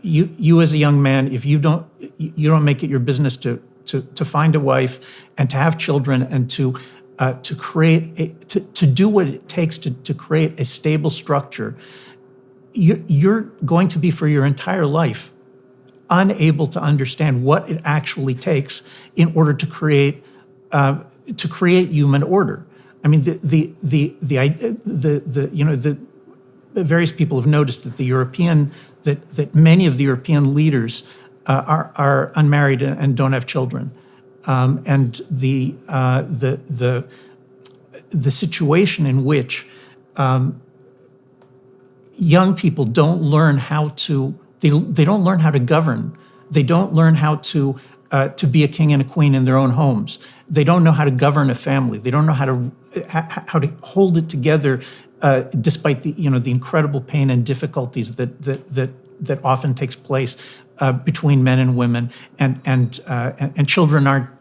you as a young man, if you don't make it your business to to find a wife and to have children and to do what it takes to create a stable structure, you're going to be for your entire life unable to understand what it actually takes in order to create human order. I mean, the various people have noticed that that many of the European leaders are unmarried and don't have children, and the situation in which young people don't learn how to they don't learn how to govern. They don't learn how to be a king and a queen in their own homes. They don't know how to govern a family. They don't know how to hold it together, despite the incredible pain and difficulties that often takes place between men and women, and children are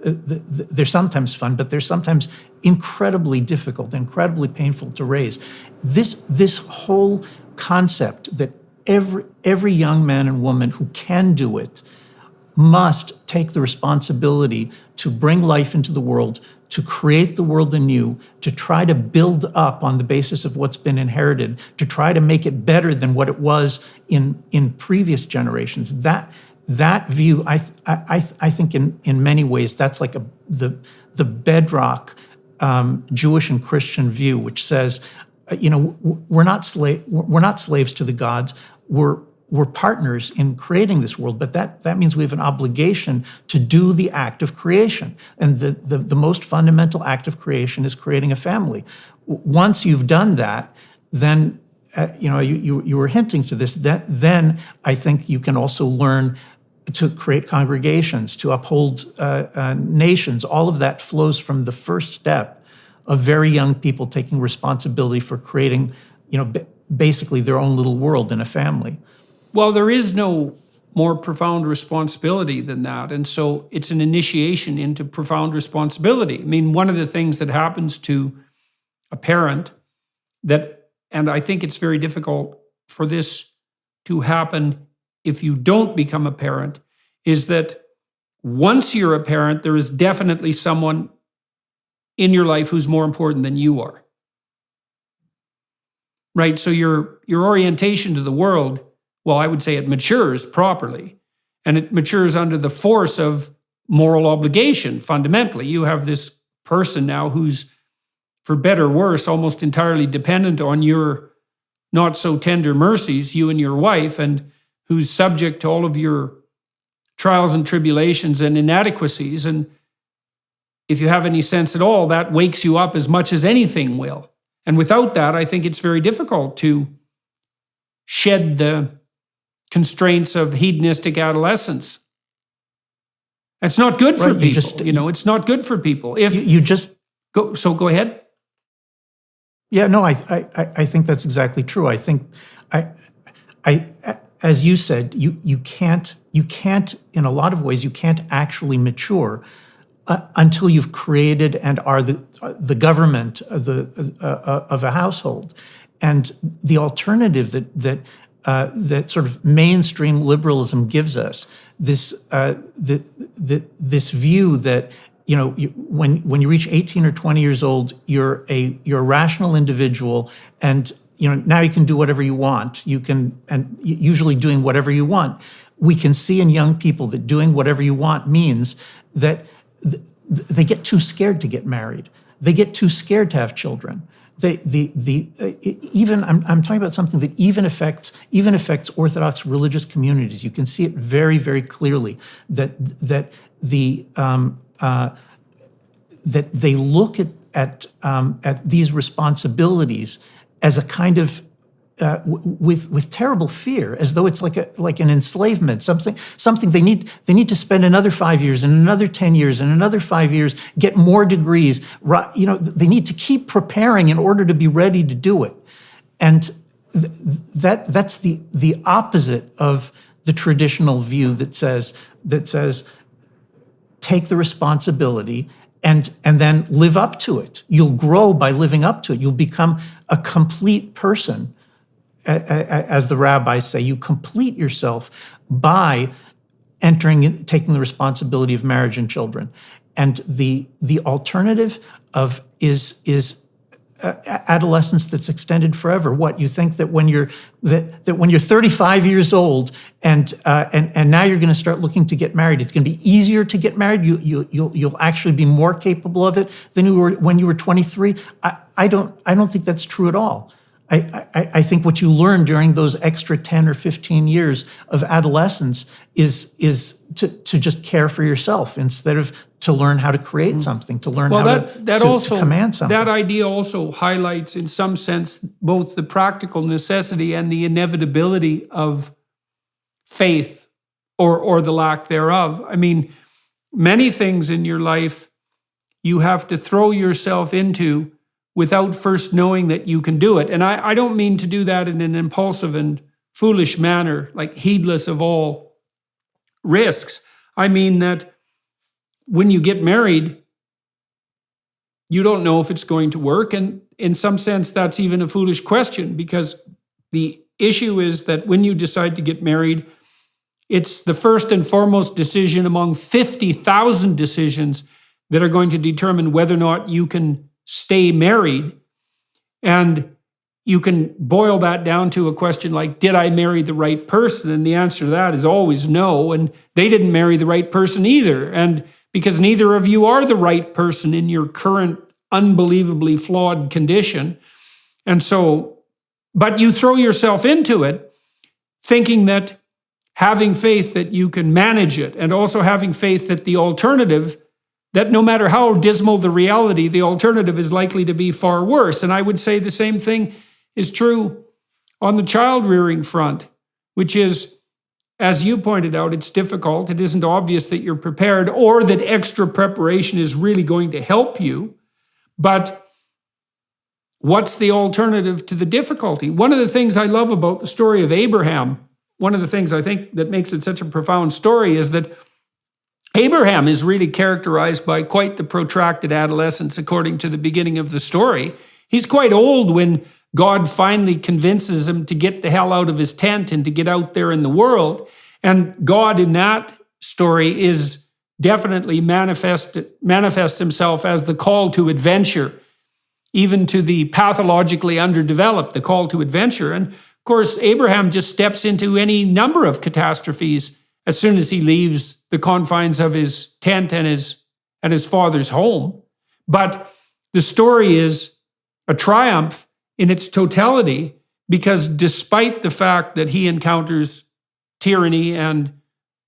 they're sometimes fun, but they're sometimes incredibly difficult, incredibly painful to raise. This whole concept that every young man and woman who can do it must take the responsibility to bring life into the world, to create the world anew, to try to build up on the basis of what's been inherited, to try to make it better than what it was in previous generations. That view, I think in many ways, that's like the bedrock Jewish and Christian view, which says, we're not slaves to the gods. We're partners in creating this world, but that means we have an obligation to do the act of creation. And the most fundamental act of creation is creating a family. Once you've done that, then you were hinting to this. Then I think you can also learn to create congregations, to uphold nations. All of that flows from the first step of very young people taking responsibility for creating, basically their own little world in a family. Well, there is no more profound responsibility than that. And so it's an initiation into profound responsibility. I mean, one of the things that happens to a parent and I think it's very difficult for this to happen if you don't become a parent, is that once you're a parent, there is definitely someone in your life who's more important than you are. Right? So your orientation to the world, well, I would say it matures properly, and it matures under the force of moral obligation. Fundamentally, you have this person now who's, for better or worse, almost entirely dependent on your not so tender mercies, you and your wife, and who's subject to all of your trials and tribulations and inadequacies. And if you have any sense at all, that wakes you up as much as anything will. And without that, I think it's very difficult to shed the constraints of hedonistic adolescence. It's not good for people. It's not good for people. If you just go ahead. Yeah, no, I think that's exactly true. I think as you said, you can't in a lot of ways you can't actually mature until you've created and are the government of a household. And the alternative that sort of mainstream liberalism gives us, this view that when you reach 18 or 20 years old, you're a rational individual, and now you can do whatever you want. You can, and usually doing whatever you want. We can see in young people that doing whatever you want means that they get too scared to get married. They get too scared to have children. Even I'm talking about something that even affects Orthodox religious communities. You can see it very, very clearly that they look at these responsibilities as a kind of with terrible fear, as though it's like an enslavement, something they need to spend another 5 years and another 10 years and another 5 years, get more degrees. They need to keep preparing in order to be ready to do it, and that's the opposite of the traditional view that says take the responsibility and then live up to it. You'll grow by living up to it. You'll become a complete person. As the rabbis say, you complete yourself by taking the responsibility of marriage and children. And the alternative is adolescence that's extended forever. What you think that when you're 35 years old and now you're going to start looking to get married, it's going to be easier to get married. You'll actually be more capable of it than you were when you were 23. I don't think that's true at all. I think what you learn during those extra 10 or 15 years of adolescence is to just care for yourself instead of to learn how to create something, to learn how to command something. That idea also highlights, in some sense, both the practical necessity and the inevitability of faith or the lack thereof. I mean, many things in your life you have to throw yourself into without first knowing that you can do it. And I don't mean to do that in an impulsive and foolish manner, like heedless of all risks. I mean that when you get married, you don't know if it's going to work. And in some sense, that's even a foolish question, because the issue is that when you decide to get married, it's the first and foremost decision among 50,000 decisions that are going to determine whether or not you can stay married. And you can boil that down to a question like, did I marry the right person? And the answer to that is always no. And they didn't marry the right person either. And because neither of you are the right person in your current unbelievably flawed condition. And so, but you throw yourself into it thinking that having faith that you can manage it, and also having faith that the alternative, that no matter how dismal the reality, the alternative is likely to be far worse. And I would say the same thing is true on the child rearing front, which is, as you pointed out, it's difficult. It isn't obvious that you're prepared or that extra preparation is really going to help you. But what's the alternative to the difficulty? One of the things I love about the story of Abraham, one of the things I think that makes it such a profound story, is that Abraham is really characterized by quite the protracted adolescence according to the beginning of the story. He's quite old when God finally convinces him to get the hell out of his tent and to get out there in the world. And God in that story is definitely manifests himself as the call to adventure, even to the pathologically underdeveloped, the call to adventure. And of course, Abraham just steps into any number of catastrophes as soon as he leaves the confines of his tent and his father's home. But the story is a triumph in its totality, because despite the fact that he encounters tyranny and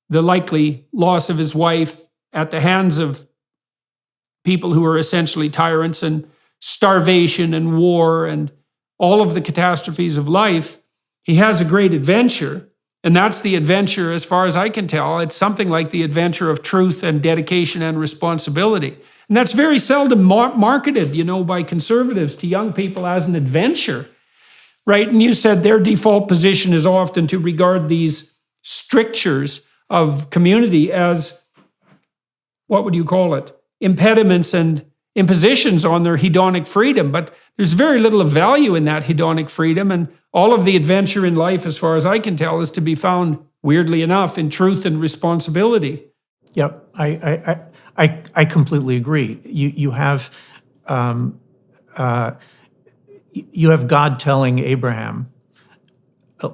the likely loss of his wife at the hands of people who are essentially tyrants, and starvation and war and all of the catastrophes of life, he has a great adventure. And that's the adventure, as far as I can tell. It's something like the adventure of truth and dedication and responsibility. And that's very seldom marketed, by conservatives to young people as an adventure, right? And you said their default position is often to regard these strictures of community as, what would you call it, impediments and impositions on their hedonic freedom. But there's very little of value in that hedonic freedom. And all of the adventure in life, as far as I can tell, is to be found, weirdly enough, in truth and responsibility. Yep, I completely agree. You have God telling Abraham,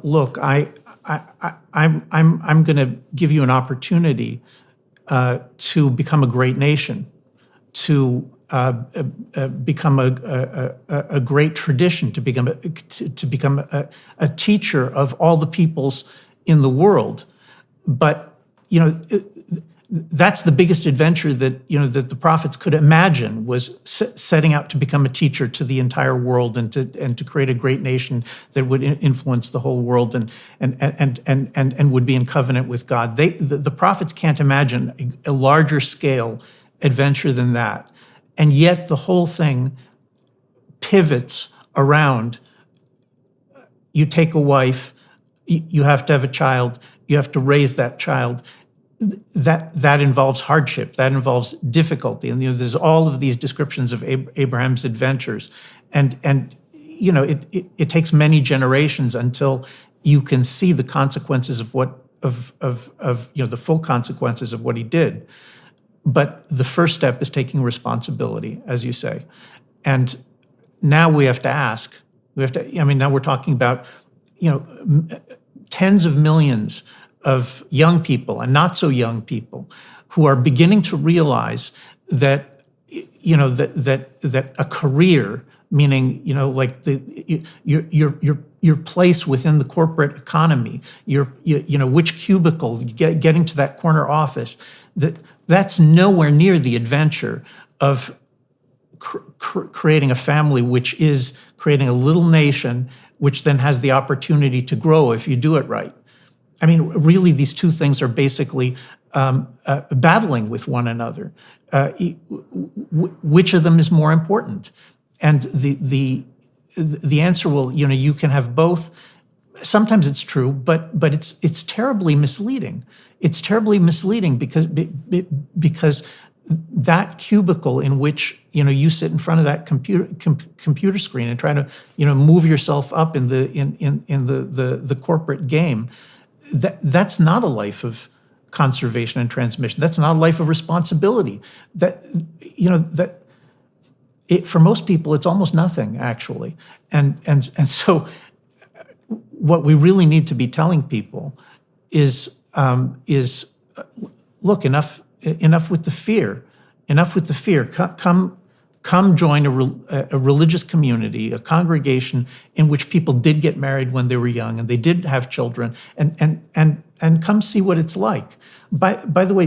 "Look, I'm going to give you an opportunity to become a great nation, to become a great tradition, to become a teacher of all the peoples in the world." But that's the biggest adventure that the prophets could imagine, was setting out to become a teacher to the entire world and to create a great nation that would influence the whole world and would be in covenant with God. The prophets can't imagine a larger scale adventure than that. And yet the whole thing pivots around, you take a wife, you have to have a child, you have to raise that child. That involves hardship, that involves difficulty. And there's all of these descriptions of Abraham's adventures. And it takes many generations until you can see the consequences of what the full consequences of what he did. But the first step is taking responsibility, as you say. And now we have to ask, now we're talking about, tens of millions of young people and not so young people who are beginning to realize that, that a career, meaning, like your place within the corporate economy, which cubicle, getting to that corner office, that's nowhere near the adventure of creating a family, which is creating a little nation, which then has the opportunity to grow if you do it right. I mean, really, these two things are basically battling with one another. Which of them is more important? And the answer will, you can have both. Sometimes it's true, but it's terribly misleading. It's terribly misleading because that cubicle in which you sit in front of that computer screen and try to move yourself up in the corporate game, that's not a life of conservation and transmission. That's not a life of responsibility. For most people, it's almost nothing, actually. And so what we really need to be telling people is look, enough with the fear. Enough with the fear. Come join a religious community, a congregation in which people did get married when they were young and they did have children, and come see what it's like. By the way,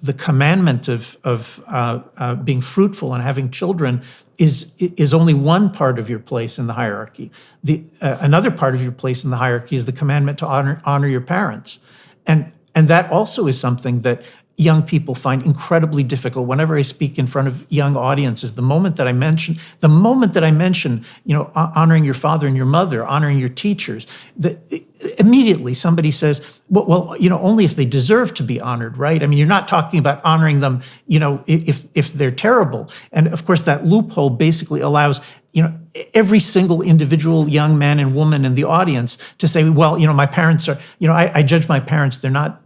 the commandment of being fruitful and having children is only one part of your place in the hierarchy. Another part of your place in the hierarchy is the commandment to honor your parents, and that also is something that young people find incredibly difficult. Whenever I speak in front of young audiences, the moment that I mention, honoring your father and your mother, honoring your teachers, immediately somebody says, well, only if they deserve to be honored, right? I mean, you're not talking about honoring them, if they're terrible. And of course, that loophole basically allows, every single individual young man and woman in the audience to say, well, my parents are, I judge my parents, they're not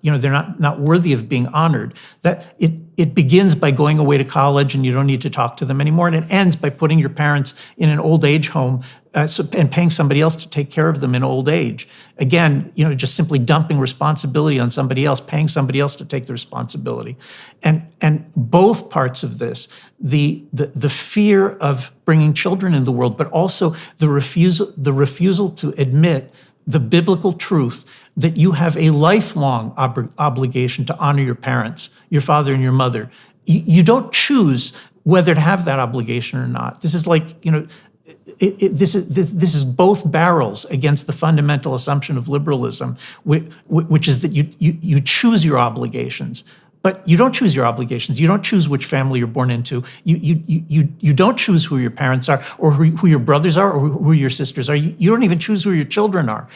worthy of being honored. That it begins by going away to college and you don't need to talk to them anymore. And it ends by putting your parents in an old age home and paying somebody else to take care of them in old age. Again, just simply dumping responsibility on somebody else, paying somebody else to take the responsibility. And both parts of this, the fear of bringing children in the world, but also the refusal to admit the biblical truth that you have a lifelong obligation to honor your parents, your father and your mother. You don't choose whether to have that obligation or not. This is like, this is both barrels against the fundamental assumption of liberalism, which is that you choose your obligations. But you don't choose your obligations. You don't choose which family you're born into. You don't choose who your parents are, or who your brothers are, or who your sisters are. You don't even choose who your children are.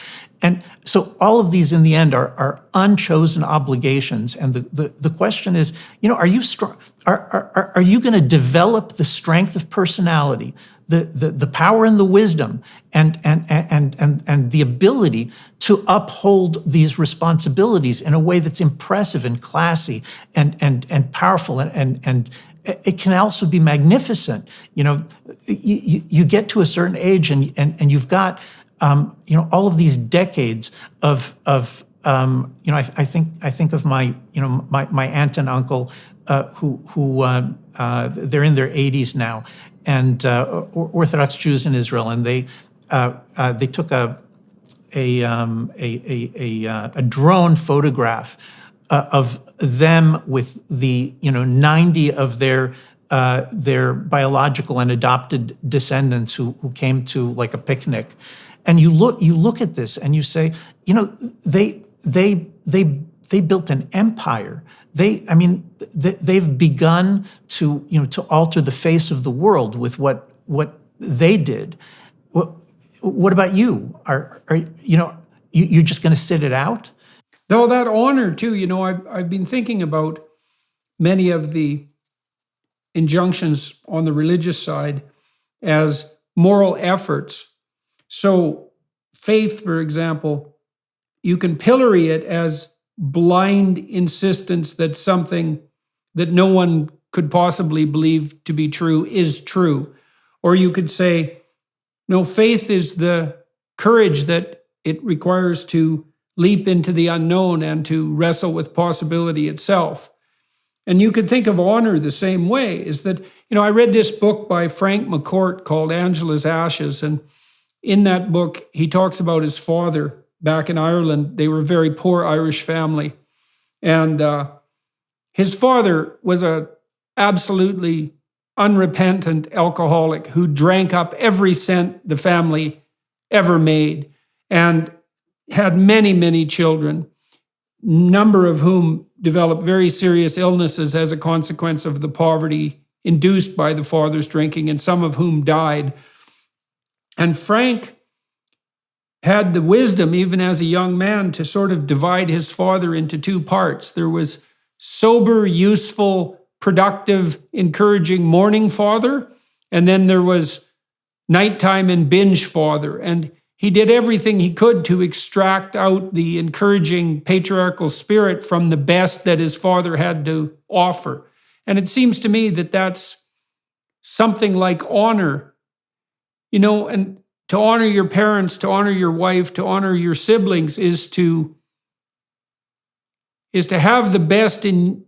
And so all of these in the end are unchosen obligations. And the question is, are you strong? Are you going to develop the strength of personality, the power and the wisdom, and the ability to uphold these responsibilities in a way that's impressive and classy and powerful and it can also be magnificent. You get to a certain age and you've got all of these decades of I think of my my aunt and uncle who they're in their 80s now, and Orthodox Jews in Israel, and they took a drone photograph of them with the 90 of their biological and adopted descendants who came to like a picnic, and you look at this and you say, they built an empire. They've begun to to alter the face of the world with what they did. What about you? Are you just going to sit it out? No, that honor too. I've been thinking about many of the injunctions on the religious side as moral efforts. So faith, for example, you can pillory it as blind insistence that something that no one could possibly believe to be true is true. Or you could say, no, faith is the courage that it requires to leap into the unknown and to wrestle with possibility itself. And you could think of honor the same way, is that, I read this book by Frank McCourt called Angela's Ashes. And in that book, he talks about his father back in Ireland. They were a very poor Irish family. And his father was a absolutely unrepentant alcoholic who drank up every cent the family ever made and had many, many children, number of whom developed very serious illnesses as a consequence of the poverty induced by the father's drinking, and some of whom died. And Frank had the wisdom, even as a young man, to sort of divide his father into two parts. There was sober, useful, productive, encouraging morning father, and then there was nighttime and binge father. And he did everything he could to extract out the encouraging patriarchal spirit from the best that his father had to offer. And it seems to me that that's something like honor, and to honor your parents, to honor your wife, to honor your siblings is to have the best in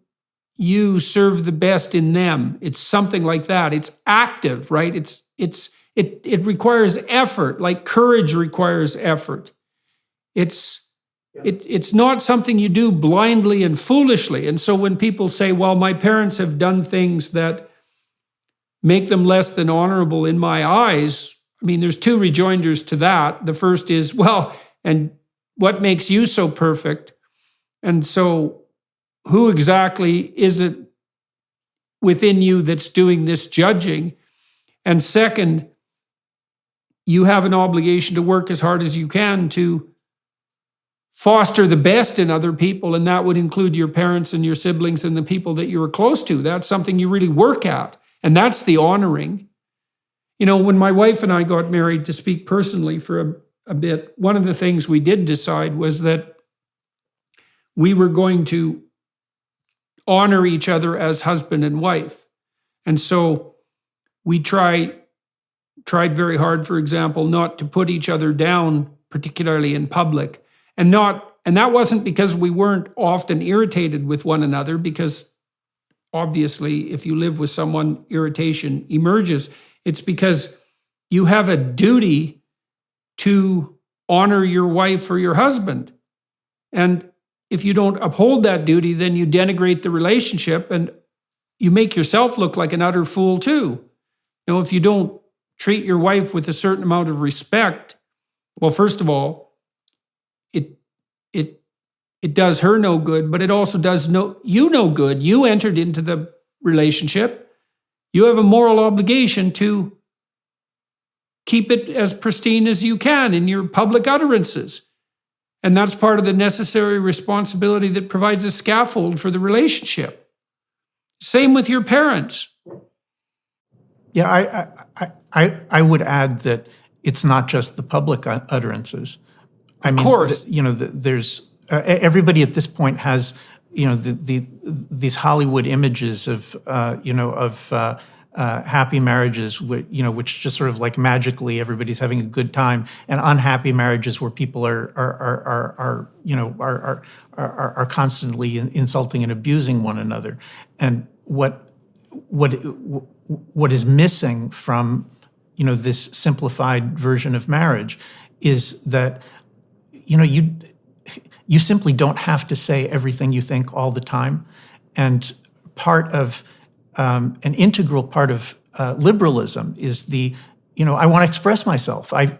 you serve the best in them. It's something like that. It's active, right? It requires effort, like courage requires effort. It's not something you do blindly and foolishly. And so when people say, well, my parents have done things that make them less than honorable in my eyes, there's two rejoinders to that. The first is, well, and what makes you so perfect? And so who exactly is it within you that's doing this judging? And second, you have an obligation to work as hard as you can to foster the best in other people, and that would include your parents and your siblings and the people that you were close to. That's something you really work at, and that's the honoring. When my wife and I got married, to speak personally for a bit, one of the things we did decide was that we were going to honor each other as husband and wife. And so we tried very hard, for example, not to put each other down, particularly in public. And that wasn't because we weren't often irritated with one another, because obviously if you live with someone, irritation emerges. It's because you have a duty to honor your wife or your husband. And if you don't uphold that duty, then you denigrate the relationship and you make yourself look like an utter fool too. If you don't treat your wife with a certain amount of respect, well, first of all, it does her no good, but it also does you no good. You entered into the relationship. You have a moral obligation to keep it as pristine as you can in your public utterances. And that's part of the necessary responsibility that provides a scaffold for the relationship. Same with your parents. Yeah, I would add that it's not just the public utterances. Of course. There's everybody at this point has these Hollywood images of happy marriages, which just sort of like magically everybody's having a good time, and unhappy marriages where people are constantly insulting and abusing one another. And what is missing from this simplified version of marriage is that you simply don't have to say everything you think all the time. And part of an integral part of liberalism is I want to express myself. I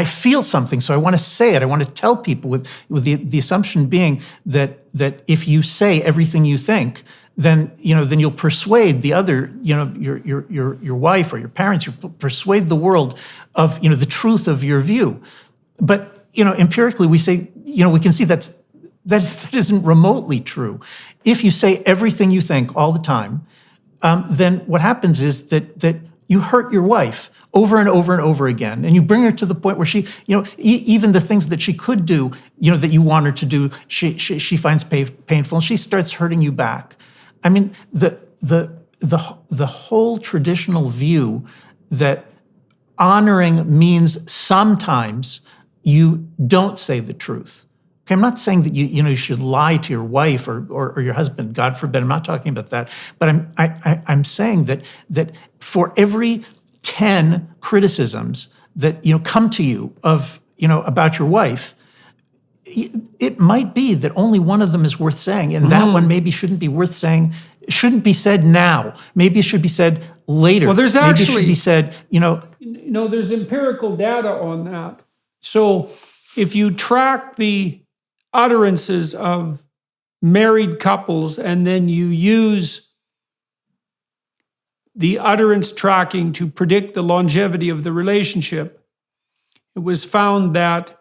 feel something, so I want to say it. I want to tell people with the assumption being that if you say everything you think, then you'll persuade the other, your wife or your parents. You persuade the world of the truth of your view. But empirically, we say we can see that isn't remotely true. If you say everything you think all the time, then what happens is that you hurt your wife over and over and over again, and you bring her to the point where she, even the things that she could do, that you want her to do, she finds painful, and she starts hurting you back. I mean, the whole traditional view that honoring means sometimes you don't say the truth. Okay, I'm not saying that you should lie to your wife or your husband. God forbid. I'm not talking about that. But I'm saying that for every 10 criticisms that come to you about your wife, it might be that only one of them is worth saying, and that one maybe shouldn't be worth saying. Shouldn't be said now. Maybe it should be said later. Well, there's maybe it should be said. There's empirical data on that. So if you track the utterances of married couples and then you use the utterance tracking to predict the longevity of the relationship, it was found that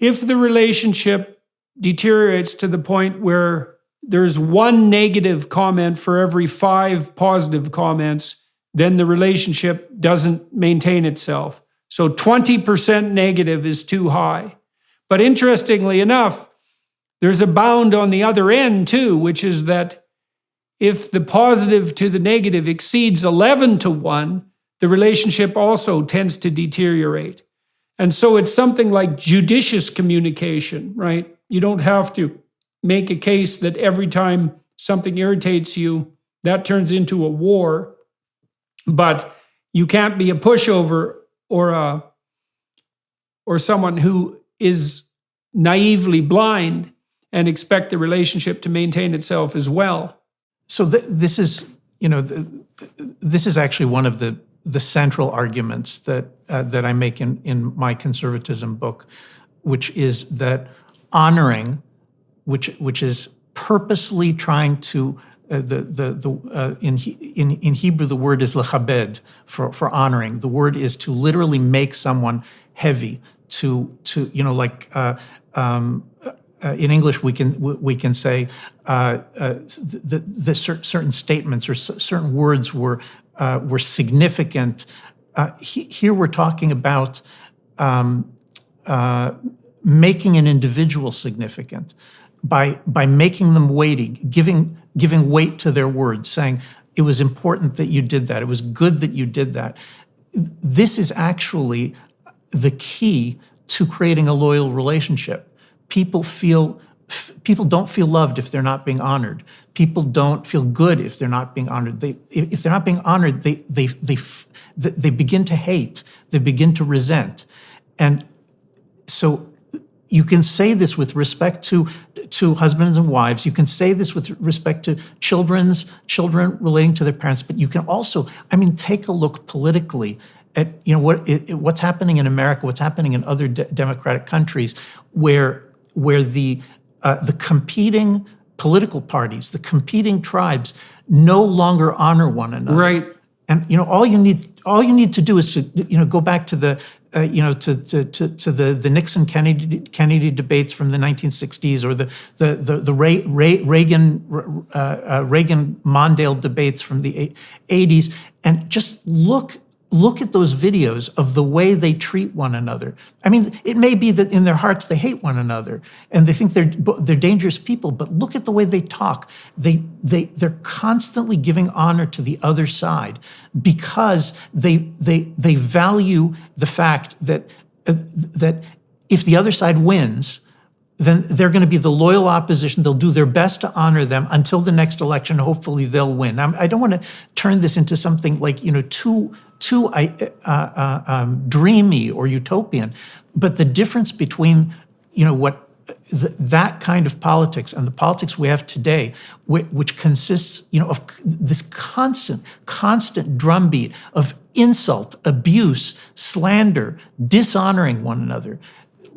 if the relationship deteriorates to the point where there's one negative comment for every 5 positive comments, then the relationship doesn't maintain itself. So 20% negative is too high. But interestingly enough, there's a bound on the other end too, which is that if the positive to the negative exceeds 11 to 1, the relationship also tends to deteriorate. And so it's something like judicious communication, right? You don't have to make a case that every time something irritates you, that turns into a war. But you can't be a pushover or someone who is naively blind and expect the relationship to maintain itself as well. So this is actually one of the central arguments that I make in my conservatism book, which is that honoring, which is purposely trying to in Hebrew the word is lechabed for honoring. The word is to literally make someone heavy. In English we can say the certain statements or certain words were significant. Here we're talking about making an individual significant by making them weighty, giving weight to their words, saying it was important that you did that, it was good that you did that. This is actually the key to creating a loyal relationship. People don't feel loved if they're not being honored. People don't feel good if they're not being honored. If they're not being honored, they begin to hate. They begin to resent. And so you can say this with respect to husbands and wives. You can say this with respect to children relating to their parents. But you can also, take a look politically at what's happening in America, what's happening in other democratic countries, where the competing political parties, the competing tribes, no longer honor one another. Right. And all you need to do is to go back to the the Nixon Kennedy debates from the 1960s, or the Reagan Mondale debates from the 80s, and just look at those videos of the way they treat one another. It may be that in their hearts they hate one another and they think they're dangerous people, but look at the way they talk. They're constantly giving honor to the other side because they value the fact that if the other side wins, then they're going to be the loyal opposition. They'll do their best to honor them until the next election. Hopefully they'll win. I don't want to turn this into something like too dreamy or utopian, but the difference between that kind of politics and the politics we have today, which consists of this constant drumbeat of insult, abuse, slander, dishonoring one another.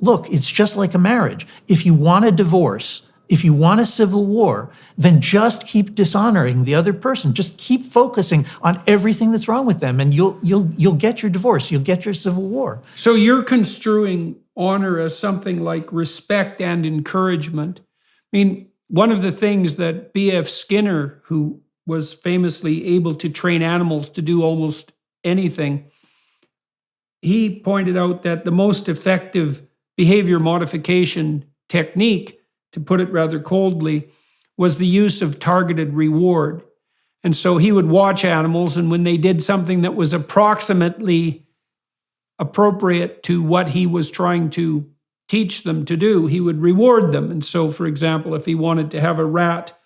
Look, it's just like a marriage. If you want a divorce, if you want a civil war, then just keep dishonoring the other person. Just keep focusing on everything that's wrong with them, and you'll get your divorce. You'll get your civil war. So you're construing honor as something like respect and encouragement. One of the things that B.F. Skinner, who was famously able to train animals to do almost anything, he pointed out that the most effective behavior modification technique, to put it rather coldly, was the use of targeted reward. And so he would watch animals, and when they did something that was approximately appropriate to what he was trying to teach them to do, he would reward them. And so, for example, if he wanted to have a rat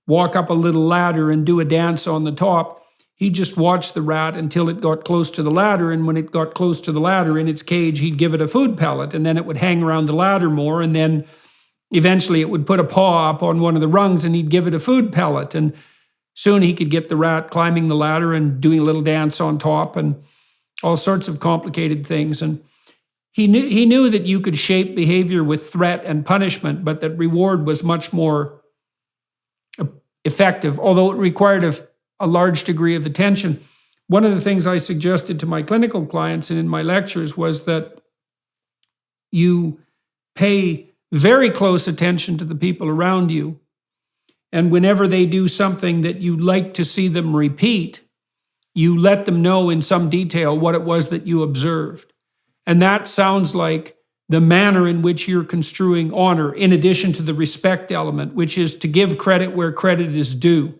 walk up a little ladder and do a dance on the top, he'd just watch the rat until it got close to the ladder. And when it got close to the ladder in its cage, he'd give it a food pellet, and then it would hang around the ladder more. And then eventually it would put a paw up on one of the rungs, and he'd give it a food pellet. And soon he could get the rat climbing the ladder and doing a little dance on top and all sorts of complicated things. And he knew that you could shape behavior with threat and punishment, but that reward was much more effective, although it required a large degree of attention. One of the things I suggested to my clinical clients and in my lectures was that you pay very close attention to the people around you. And whenever they do something that you like to see them repeat, you let them know in some detail what it was that you observed. And that sounds like the manner in which you're construing honor, in addition to the respect element, which is to give credit where credit is due.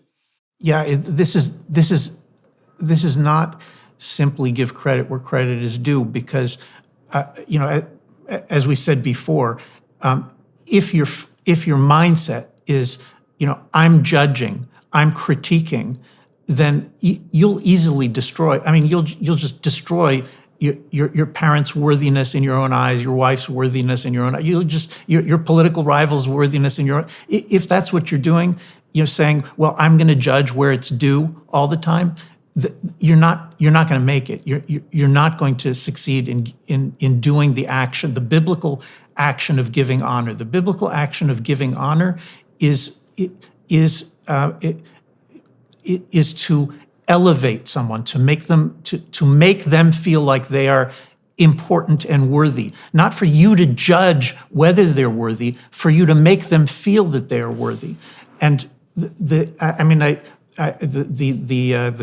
Yeah, this is not simply give credit where credit is due, because as we said before, if your mindset is, I'm judging, I'm critiquing, then you'll easily destroy. I mean, you'll just destroy your parents' worthiness in your own eyes, your wife's worthiness in your own eyes. Your political rival's worthiness in your own. If that's what you're doing, saying, well, I'm going to judge where it's due all the time, you're not going to make it. You're not going to succeed in doing the action, the biblical action of giving honor. The biblical action of giving honor is to elevate someone, to make them feel like they are important and worthy. Not for you to judge whether they're worthy, for you to make them feel that they are worthy. And the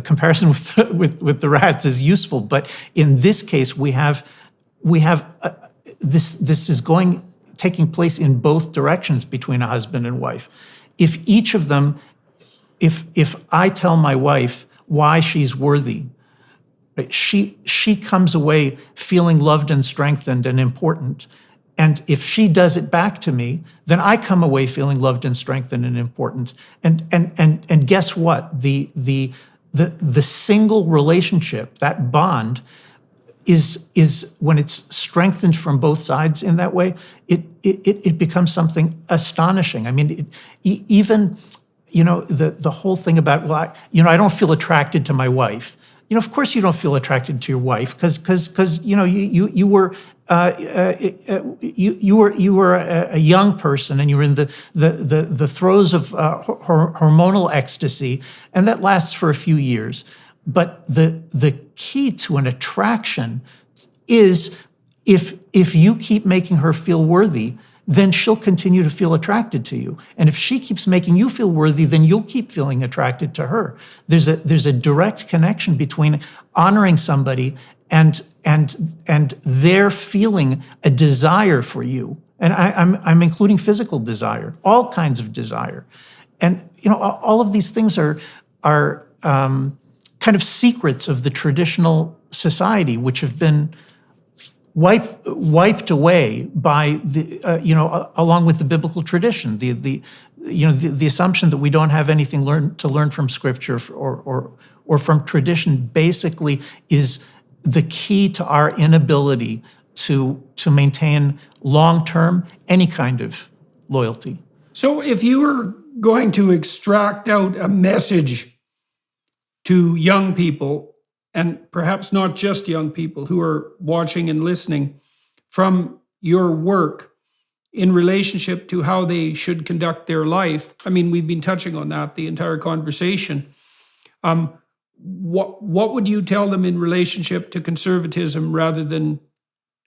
comparison with the rats is useful, but in this case we have this is taking place in both directions between a husband and wife. If each of them, if I tell my wife why she's worthy, right, she comes away feeling loved and strengthened and important. And if she does it back to me, then I come away feeling loved and strengthened and important. And guess what? The single relationship, that bond, is when it's strengthened from both sides in that way, it becomes something astonishing. I mean, even the whole thing about, well, I don't feel attracted to my wife. Of course you don't feel attracted to your wife because you were a young person and you were in the throes of hormonal ecstasy, and that lasts for a few years. But the key to an attraction is if you keep making her feel worthy, then she'll continue to feel attracted to you. And if she keeps making you feel worthy, then you'll keep feeling attracted to her. There's a direct connection between honoring somebody and their feeling a desire for you. And I'm including physical desire, all kinds of desire. And all of these things are kind of secrets of the traditional society, which have been wiped away by along with the biblical tradition, the assumption that we don't have anything to learn from Scripture or from tradition basically is the key to our inability to maintain long-term any kind of loyalty. So if you were going to extract out a message to young people, and perhaps not just young people who are watching and listening, from your work in relationship to how they should conduct their life. I mean, we've been touching on that the entire conversation. What would you tell them in relationship to conservatism rather than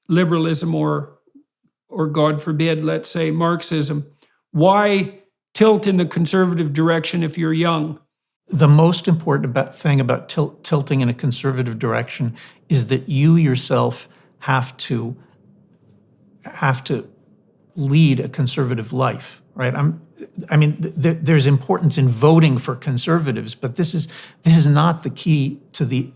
liberalism or God forbid, let's say Marxism? Why tilt in the conservative direction if you're young? the most important thing about tilting in a conservative direction is that you yourself have to lead a conservative life, right? There's importance in voting for conservatives, but this is not the key to the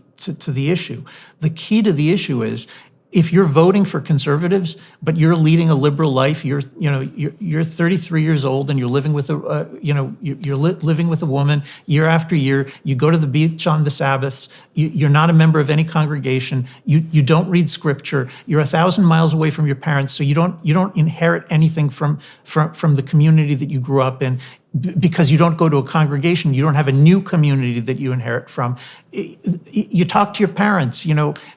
issue. The key to the issue is, if you're voting for conservatives, but you're leading a liberal life, you're 33 years old and you're living with living with a woman year after year. You go to the beach on the Sabbaths. You're not a member of any congregation. You don't read scripture. You're 1,000 miles away from your parents, so you don't inherit anything from the community that you grew up in. Because you don't go to a congregation, you don't have a new community that you inherit from. You talk to your parents,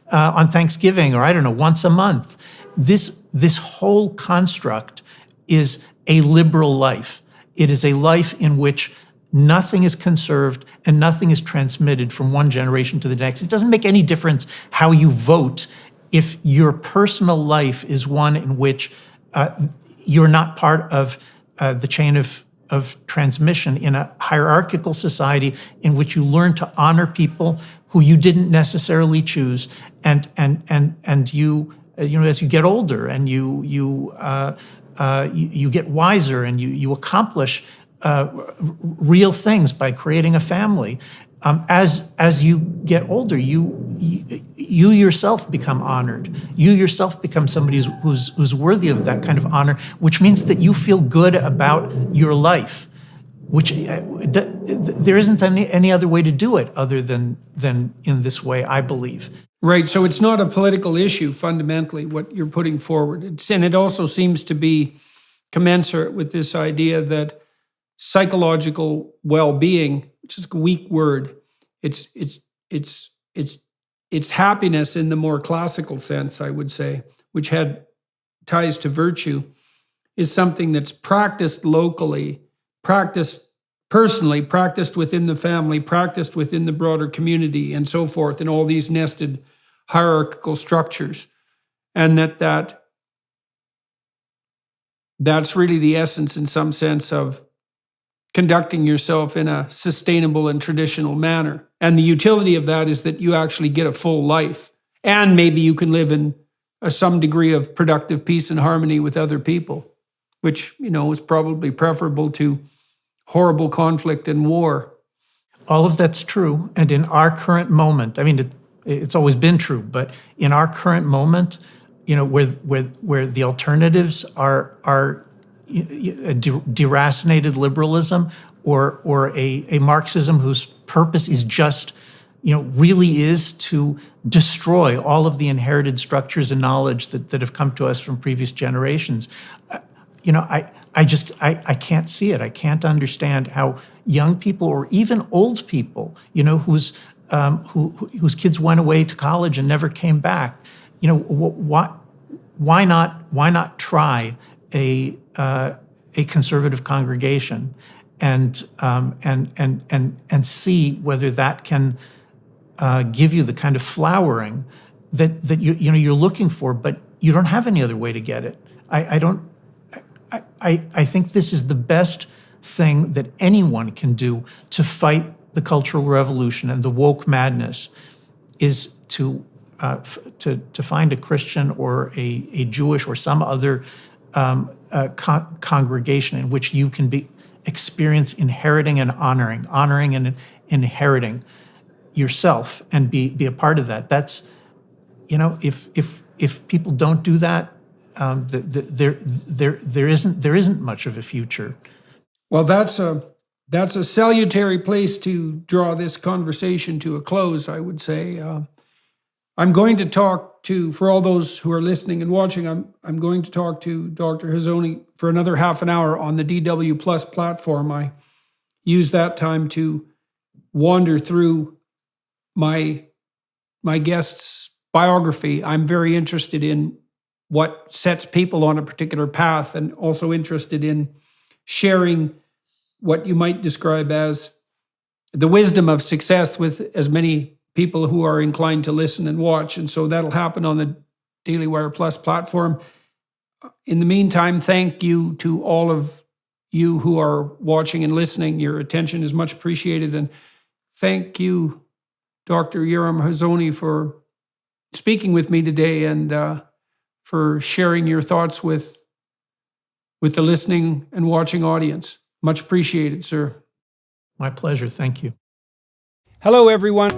on Thanksgiving, or I don't know, once a month. This whole construct is a liberal life. It is a life in which nothing is conserved and nothing is transmitted from one generation to the next. It doesn't make any difference how you vote if your personal life is one in which you're not part of the chain of transmission in a hierarchical society in which you learn to honor people who you didn't necessarily choose, and you as you get older and you get wiser and you accomplish real things by creating a family. As you get older, you yourself become honored. You yourself become somebody who's worthy of that kind of honor, which means that you feel good about your life, which there isn't any other way to do it other than in this way, I believe. Right. So it's not a political issue, fundamentally, what you're putting forward. And it also seems to be commensurate with this idea that psychological well-being, which is a weak word, it's happiness in the more classical sense, I would say, which had ties to virtue, is something that's practiced locally, practiced personally, practiced within the family, practiced within the broader community, and so forth, in all these nested hierarchical structures. And that's really the essence, in some sense, of conducting yourself in a sustainable and traditional manner. And the utility of that is that you actually get a full life. And maybe you can live in some degree of productive peace and harmony with other people, which, is probably preferable to horrible conflict and war. All of that's true. And in our current moment, it's always been true, but in our current moment, where the alternatives are deracinated liberalism or a Marxism whose purpose is just, really is to destroy all of the inherited structures and knowledge that have come to us from previous generations. I can't see it. I can't understand how young people or even old people, whose kids went away to college and never came back, why not try a conservative congregation and see whether that can give you the kind of flowering that you're looking for, but you don't have any other way to get it. I think this is the best thing that anyone can do to fight the Cultural Revolution and the woke madness, is to find a Christian or a Jewish or some other congregation in which you can experience inheriting and honoring and inheriting yourself and be a part of that. That's, if people don't do that, there isn't much of a future. Well, that's a salutary place to draw this conversation to a close, I would say. I'm going to talk to, for all those who are listening and watching, I'm going to talk to Dr. Hazony for another half an hour on the DW Plus platform. I use that time to wander through my guest's biography. I'm very interested in what sets people on a particular path, and also interested in sharing what you might describe as the wisdom of success with as many people who are inclined to listen and watch. And so that'll happen on the Daily Wire Plus platform. In the meantime, thank you to all of you who are watching and listening. Your attention is much appreciated. And thank you, Dr. Yoram Hazony, for speaking with me today and for sharing your thoughts with the listening and watching audience. Much appreciated, sir. My pleasure. Thank you. Hello, everyone.